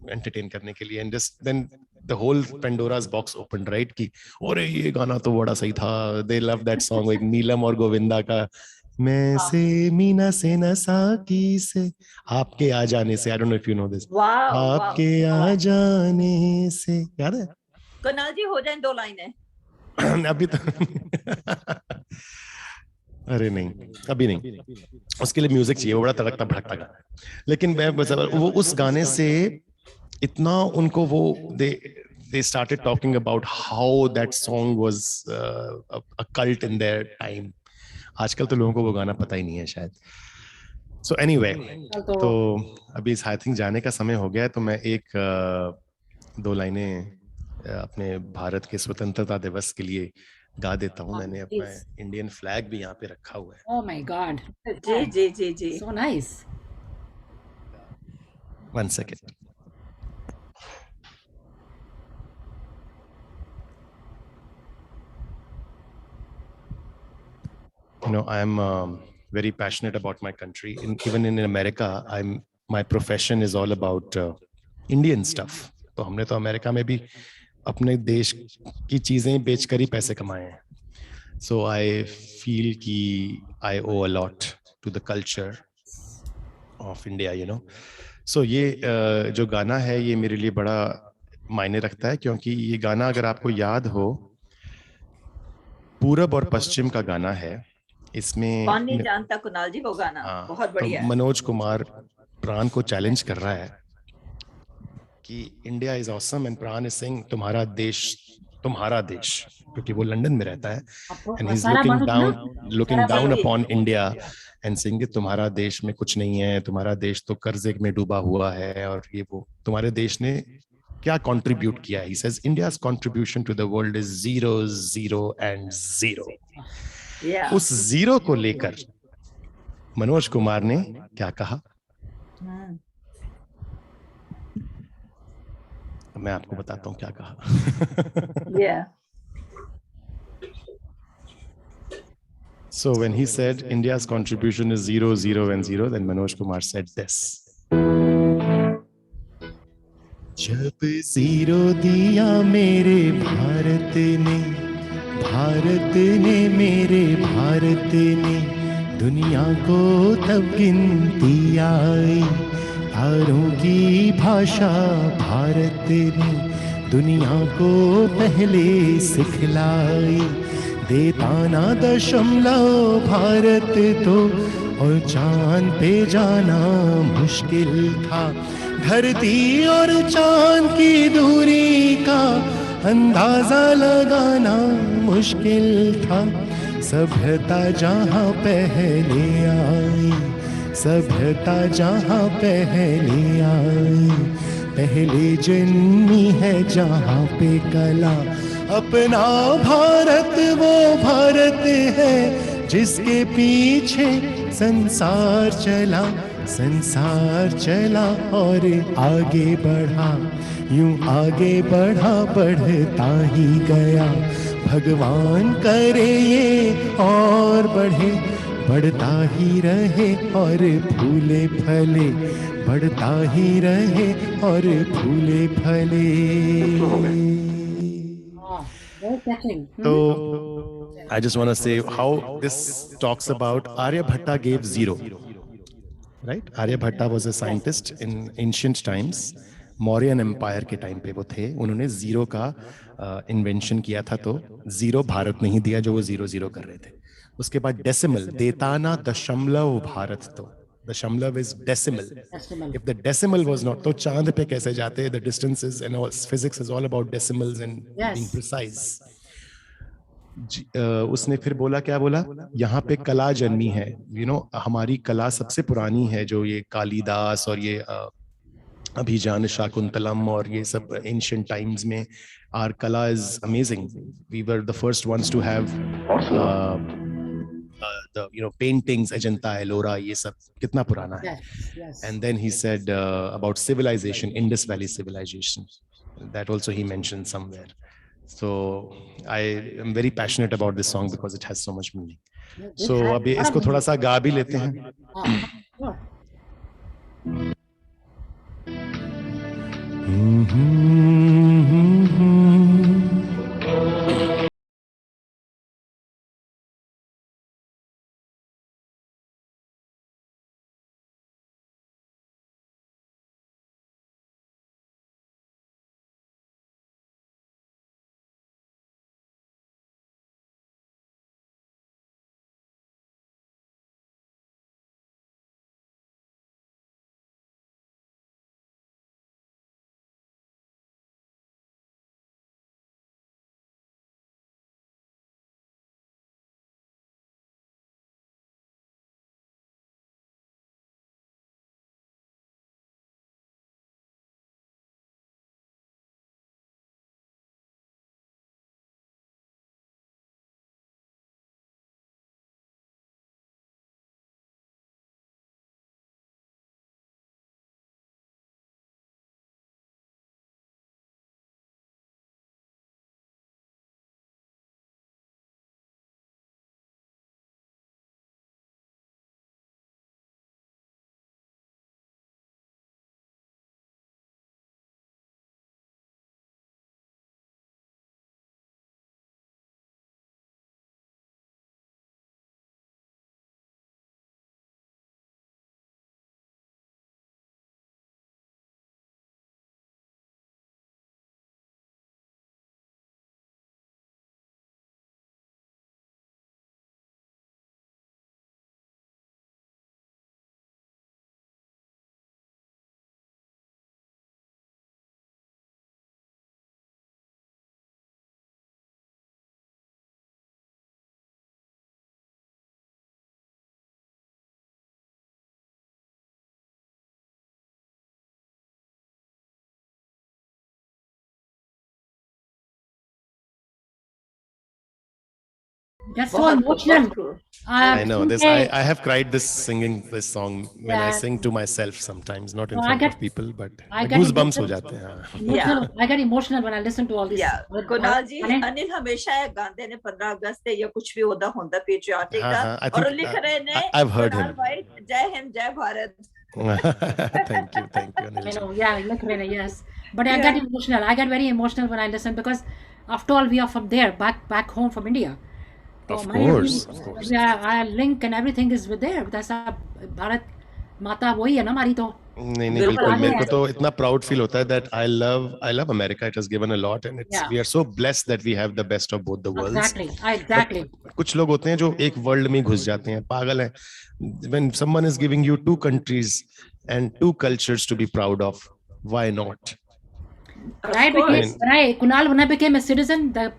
एंटरटेन करने के लिए, and just then the whole Pandora's box open right कि अरे ये गाना तो बड़ा सही था, दे लव दैट सॉन्ग, एक नीलम और गोविंदा का मैं से मीना से नसाकी से आपके आ जाने से, आई don't know if you know this, wow, आपके wow. आ जाने से, याद है? कुणाल जी हो जाए 2 लाइनें। अभी तो अरे नहीं अभी नहीं, उसके लिए म्यूजिक चाहिए, वो बड़ा तड़कता भड़कता गाना है। लेकिन मैं बस वो उस गाने से इतना उनको वो they started talking about how that song was a cult in their time. आजकल तो लोगों को वो गाना पता ही नहीं है शायद। So anyway, तो अभी आई थिंक जाने का समय हो गया है, तो मैं एक 2 लाइनें अपने भारत के स्वतंत्रता दिवस के लिए गा देता हूँ। मैंने अपना please. इंडियन फ्लैग भी यहाँ पे रखा हुआ है। Oh my God. Ji ji ji ji. So nice. 1 second. I'm very passionate about my country. Even in America, my profession is all about Indian stuff. तो हमने तो अमेरिका में भी अपने देश की चीजें बेचकर ही पैसे कमाए हैं. So I feel कि I owe a lot to the culture of India, So ये जो गाना है ये मेरे लिए बड़ा मायने रखता है, क्योंकि ये गाना अगर आपको याद हो पूरब और पश्चिम का गाना है। इसमें कौन नहीं जानता कुणाल जी वो गाना, बहुत बढ़िया तो है। मनोज कुमार प्राण को चैलेंज कर रहा है कि इंडिया इज ऑसम एंड प्राण इज सेइंग तुम्हारा देश, क्योंकि वो लंदन में रहता है and he is looking down upon India and saying तुम्हारा देश में कुछ नहीं है, तुम्हारा देश तो कर्जे में डूबा हुआ है, और ये वो तुम्हारे देश ने क्या कंट्रीब्यूट किया है। He says India's contribution to the world is 0 0 and 0। Yeah. उस 0 को लेकर मनोज कुमार ने क्या कहा, मैं आपको बताता हूँ क्या कहा। Yeah. So when he said India's contribution is 0 0 and 0, then Manoj Kumar said this. जब 0 दिया मेरे भारत ने मेरे भारत ने, दुनिया को तब गिनती आई, तारों की भाषा भारत ने दुनिया को पहले सिखलाई, देता ना दशमलव भारत तो और चांद पे जाना मुश्किल था, धरती और चांद की दूरी का अंदाजा लगाना मुश्किल था, सभ्यता जहाँ पहले आई सभ्यता जहाँ पहले आई, पहले जन्मी है जहाँ पे कला। अपना भारत वो भारत है जिसके पीछे संसार चला, संसार चला और आगे बढ़ा, यूं आगे बढ़ा बढ़ता ही गया। भगवान करे ये और बढ़े, बढ़ता ही रहे और फूले फले, बढ़ता ही रहे और फूले फले। Oh, very touching. So I just want to say how this talks about Aryabhatta gave zero, right? Aryabhatta was a scientist in ancient times. Mauryan empire के टाइम पे वो थे, उन्होंने जीरो का इन्वेंशन किया था, तो जीरो भारत नहीं दिया जो वो जीरो जीरो कर रहे थे। उसके बाद डेसिमल, देताना दशमलव भारत, तो दशमलव is decimal. Decimal. If the decimal was not, तो चांद पे कैसे जाते? The distances and all, physics is all about decimals and Yes. Being precise. उसने फिर बोला, क्या बोला? यहाँ पे कला जन्मी है, हमारी कला सबसे पुरानी है, जो ये कालिदास और ये अभिजान शाकुंतलम और ये सब एंशिएंट टाइम्स में, our kala is amazing. We were the first ones to have the paintings, Ajanta Ellora, ये सब कितना पुराना है। Yes, yes. And then he said about civilization, Indus Valley civilization, that also he mentioned somewhere. So I am very passionate about this song because it has so much meaning. So अभी इसको थोड़ा सा गा भी लेते हैं। Sure. That's so emotional. I know this. Sunday- I have cried this singing this song when I Yeah. sing to myself sometimes, not in No, I front get- of people, but I get goosebumps हो emotional. जाते हैं। हाँ। Emotional. I get emotional when I listen to all this. या कुणाल जी, Anil, Anil हमेशा ये गाते ने 15 अगस्त ते या कुछ भी होता होता पेट्रियाटिक हाँ, का, हाँ, I और think, लिख रहे ने I've heard कुणाल him. भाई, जय हिंद जय Bharat. Thank you, Anil I ji. know, yeah, look, really, yes. But I Yeah. get emotional. I get very emotional when I listen because, after all, we are from there, back home from India. So Of my course, every- of course. Yeah, our link and everything is with there. That's our Bharat माता वही है ना हमारी तो. नहीं नहीं बिल्कुल, बिल्कुल, आगे मेरे को है. तो इतना प्राउड फील होता है that I love America. It has given a lot and it's Yeah. we are so blessed that we have the best of both the worlds. Exactly. कुछ लोग होते हैं जो एक वर्ल्ड में घुस जाते हैं, पागल हैं। When someone is giving you two countries and two cultures to be proud of, why not? Right, course. because right, Kunal, when I became a citizen,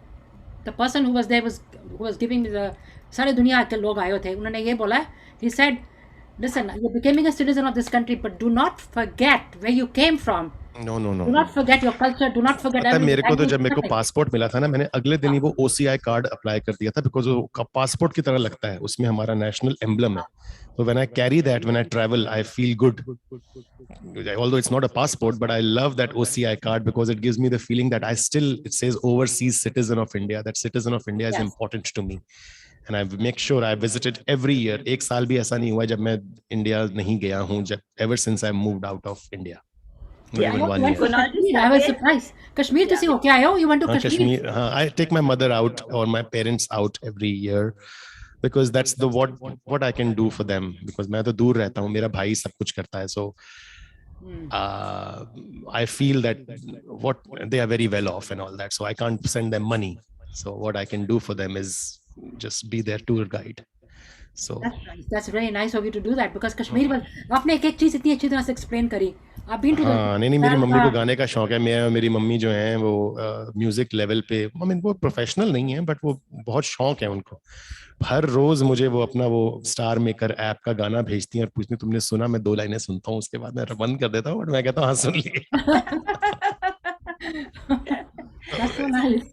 the person who was there who was giving me the सारे दुनिया के लोग आए थे, उन्होंने ये बोला, he said listen, you're becoming a citizen of this country, but do not forget where you came from. No. Do not forget your culture. Do not forget पता है मेरे को तो everything. जब मेरे को पासपोर्ट मिला था ना, मैंने अगले दिन ही वो OCI कार्ड अप्लाई कर दिया था, बिकॉज वो पासपोर्ट की तरह लगता है, उसमें हमारा नेशनल एम्बलम है. So when I carry that, when I travel, I feel good. Although it's not a passport, but I love that OCI card because it gives me the feeling that it says overseas citizen of India. That citizen of India is Yes. important to me. And I make sure I visited every year. एक साल भी ऐसा नहीं हुआ जब मैं India नहीं गया हूँ, ever since I moved out of India. Not Yeah, even one year. Kunal ji, I was surprised. Kashmir to see ho kya aaye ho? You went to हाँ, Kashmir? Kashmir. हाँ, I take my mother out or my parents out every year because that's the what I can do for them, because मैं तो दूर रहता हूँ, मेरा भाई सब कुछ करता है, so I feel that they are very well off and all that, so I can't send them money. So what I can do for them is just be their tour guide. So That's very nice of you to do that, because Kashmir was आपने एक चीज इतनी अच्छी तरह से explain करी. I've been to the हाँ, नहीं मेरी मम्मी को गाने का शौक है. मैं मेरी मम्मी जो है वो म्यूजिक लेवल पे, वो प्रोफेशनल नहीं है, बट वो बहुत शौक है उनको. हर रोज मुझे वो अपना वो स्टार मेकर ऐप का गाना भेजती हैं और पूछती हैं तुमने सुना. मैं 2 लाइनें सुनता हूँ, उसके बाद मैं बंद कर देता हूँ, बट मैं कहता हूँ हाँ सुन लिए. That's so nice.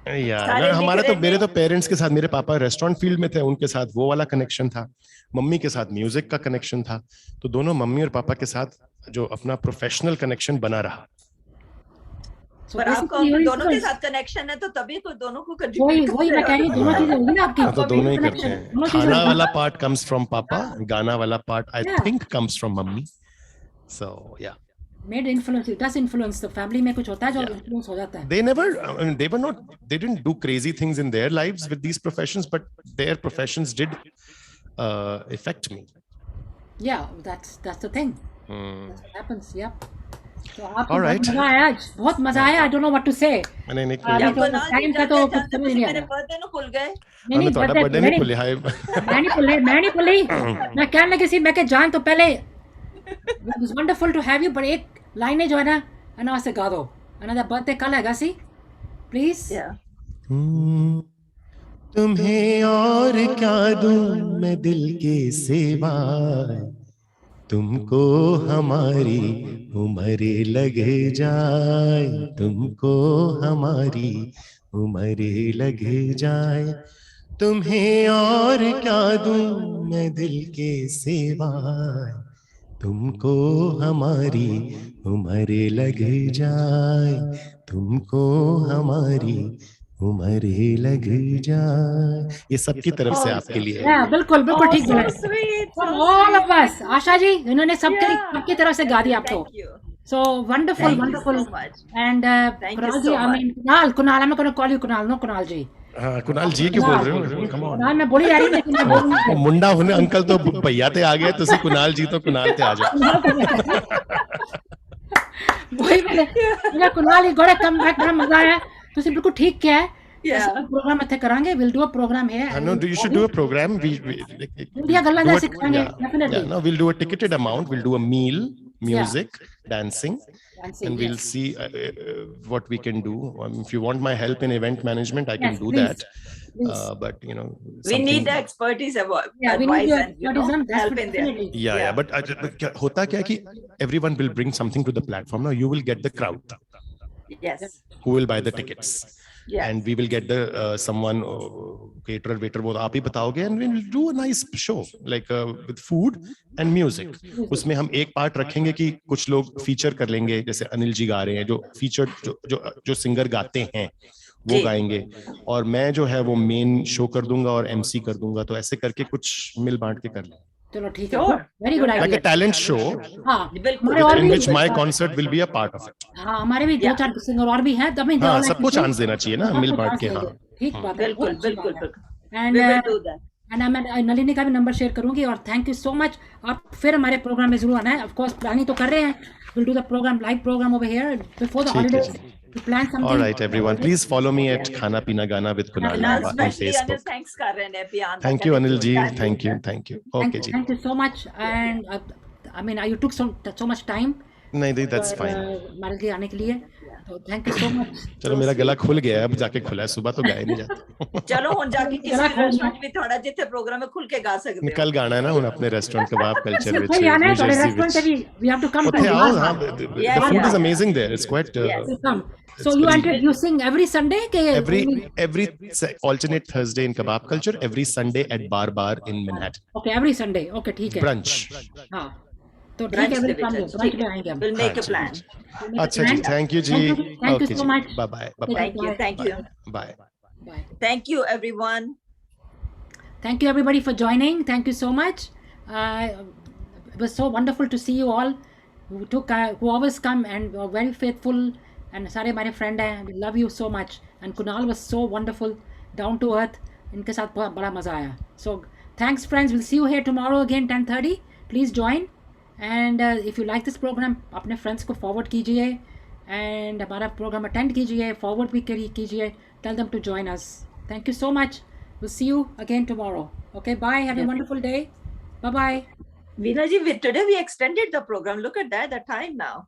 यार हमारा तो मेरे तो पेरेंट्स के साथ, मेरे पापा रेस्टोरेंट फील्ड में थे, उनके साथ वो वाला कनेक्शन था. मम्मी के साथ म्यूजिक का कनेक्शन था. तो दोनों मम्मी और पापा के साथ जो अपना प्रोफेशनल कनेक्शन बना रहा. So पर आपको basically दोनों के साथ कनेक्शन है, तो तभी तो दोनों को वही मैं कह रही हूँ, दोनों चीजें होंगी ना आपकी. हाँ, तो दोनों ही करते connection, हैं. दोनों चीजें खाना होंगी. वाला पार्ट कम्स फ्रॉम पापा, गाना वाला part I Yeah. Think comes from मम्मी. सो या Made influence, it does influence the family में कुछ होता है जो influence हो जाता है. they didn't do crazy things in their lives with these professions, but their professions did affect me. Yeah, that's the thing. That's what happens. Yep. So आपको All बहुत right. मजा आया आज, बहुत मजा आया. I don't know what to say. मैंने नहीं अभी तो time का तो कुछ समझ नहीं आ मेरे रहा. बर्थडे नु भूल गए. नहीं मैं थोड़ा बर्थडे नहीं भूले. हाय मैं नहीं भूली. मैं कहने लगी सी, मैं के जान तो पहले it was wonderful to have you, but एक लाइनें जो है ना अना से गा दो. अना बर्थडे कल है गासी, प्लीज. Yeah. तुम्हें और क्या दूं मैं दिल के सिवाय, तुमको हमारी उम्र लग जाए, तुमको हमारी उम्र लग जाए. तुम्हें और क्या दूं मैं दिल के सिवाय, तुमको हमारी उम्र लग जाए, तुमको हमारी उम्र लग जाए. ये सबकी तरफ से आपके लिए है. बिल्कुल बिल्कुल ठीक बोला. So sweet. From all of us, Asha ji इन्होंने Yeah. सबकी तरफ से गा दिया आपको. Thank you. So wonderful, Thank you wonderful. so much. And Thank you Kunal so ji, I mean Kunal, I'm going to call you Kunal, no Kunal ji. हाँ, कुणाल जी क्यों बोल रहे हो? Come on. Kunal मैं बोली जा रही हूँ, लेकिन मैं बोल नहीं ਉਹ ਮੁੰਡਾ ਹੁਣੇ ਅੰਕਲ ਤੋਂ ਭਈਆ ਤੇ ਆ ਗਏ, ਤੁਸੀਂ ਕੁਨਾਲ ਜੀ ਤੋਂ ਕੁਨਾਲ ਤੇ ਆ ਜਾਓ. वही मेरा कुणाल ही गोड़े कम बैक, बड़ा मजा आया. तुसी बिल्कुल ठीक किया है. Yeah. प्रोग्राम इत्थे करांगे. We'll do a program here. No, you should do a program. India गल्ला जैसे करांगे. Definitely. No, we'll do a ticketed amount. We'll do a meal, music, dancing, Dancing, and we'll yes. see what we can do. If you want my help in event management, I can Yes, do please. that. Please. But We something- need the expertise Yeah, we need advice your and expertise on that, help in there. definitely. Yeah. But होता क्या है कि everyone will bring something to the platform. Now you will get the crowd Yes. who will buy the tickets. Yes. And we will get the someone caterer, waiter, वो आप ही बताओगे, and we'll do a nice show like with food and music. उसमें हम एक part रखेंगे कि कुछ लोग फीचर कर लेंगे, जैसे अनिल जी गा रहे हैं, जो फीचर जो सिंगर गाते हैं वो जी। गाएंगे, और मैं जो है वो मेन शो कर दूंगा और एमसी कर दूंगा. तो ऐसे करके कुछ मिल बांट के कर लेंगे. चलो ठीक है. Sure. Very good Like a idea. talent show हाँ, बिल्कुल. हमारे और in भी which my concert will be a part of it. हाँ हमारे भी 2-4 सिंगर और भी हैं. तभी हाँ, सबको चांस देना चाहिए ना, मिल बांट के. हाँ, ठीक बात है. बिल्कुल बिल्कुल बिल्कुल. And We will do that. And मैं नलिनी का भी नंबर शेयर करूंगी. और थैंक यू सो मच. आप फिर हमारे प्रोग्राम में जरूर आना है. ऑफ कोर्स प्लानिंग तो कर रहे हैं. Will do the programme, live programme over here before the ठीक है हॉलीडेज. जी. To plan something. All right, everyone. Please follow me at Khana Pina Gana with Kunal Kunal Nava on especially Anil Facebook. thanks कर रहे हैं beyond the Thank you, Anil ji. connectivity. Thank you. Thank you. Okay, ji. Thank you so much. And I mean you took so much time नहीं, that's fine. हमारे लिए आने के लिए. तो थैंक यू सो मच. चलो मेरा गला खुल गया है, अब जाके खुला है, सुबह तो गाया नहीं जाता. चलो हुन जाके किसी रेस्टोरेंट में थोड़ा जिथे प्रोग्राम में खुल के गा सकते हो. कल गाना है ना हुन अपने रेस्टोरेंट कबाब कल्चर विच सही आना है तो रेस्टोरेंट भी we have to come to Okay, Bihar. हाँ, the food is amazing there. It's quite. Come. So It's you very- entered, you sing every Sunday के every alternate Thursday in Kebab Culture, every Sunday at Bar in Manhattan. okay every Sunday. Okay ठीक है. Brunch. हाँ. तो ठीक Brunch है दे every Sunday. विच, Brunch में आएंगे हम. We'll make a हाँ, plan. जी, अच्छा जी, thank you ji. Thank you Okay so ji. much. Bye bye. Bye bye. Thank you. Bye. Bye. Thank you everyone. Thank you everybody for joining. Thank you so much. It was so wonderful to see you all who always come and were very faithful. And सारे हमारे friend हैं. We love you so much. And Kunal was so wonderful, down to earth. इनके साथ बहुत बड़ा मजा आया. So thanks friends. We'll see you here tomorrow again 10:30. Please join. And if you like this program, अपने friends को forward कीजिए. And हमारा program attend कीजिए. Forward भी कीजिए. Tell them to join us. Thank you so much. We'll see you again tomorrow. Okay, bye. Have a wonderful day. Bye-bye. Veena ji, today we extended the program. Look at that, the time now.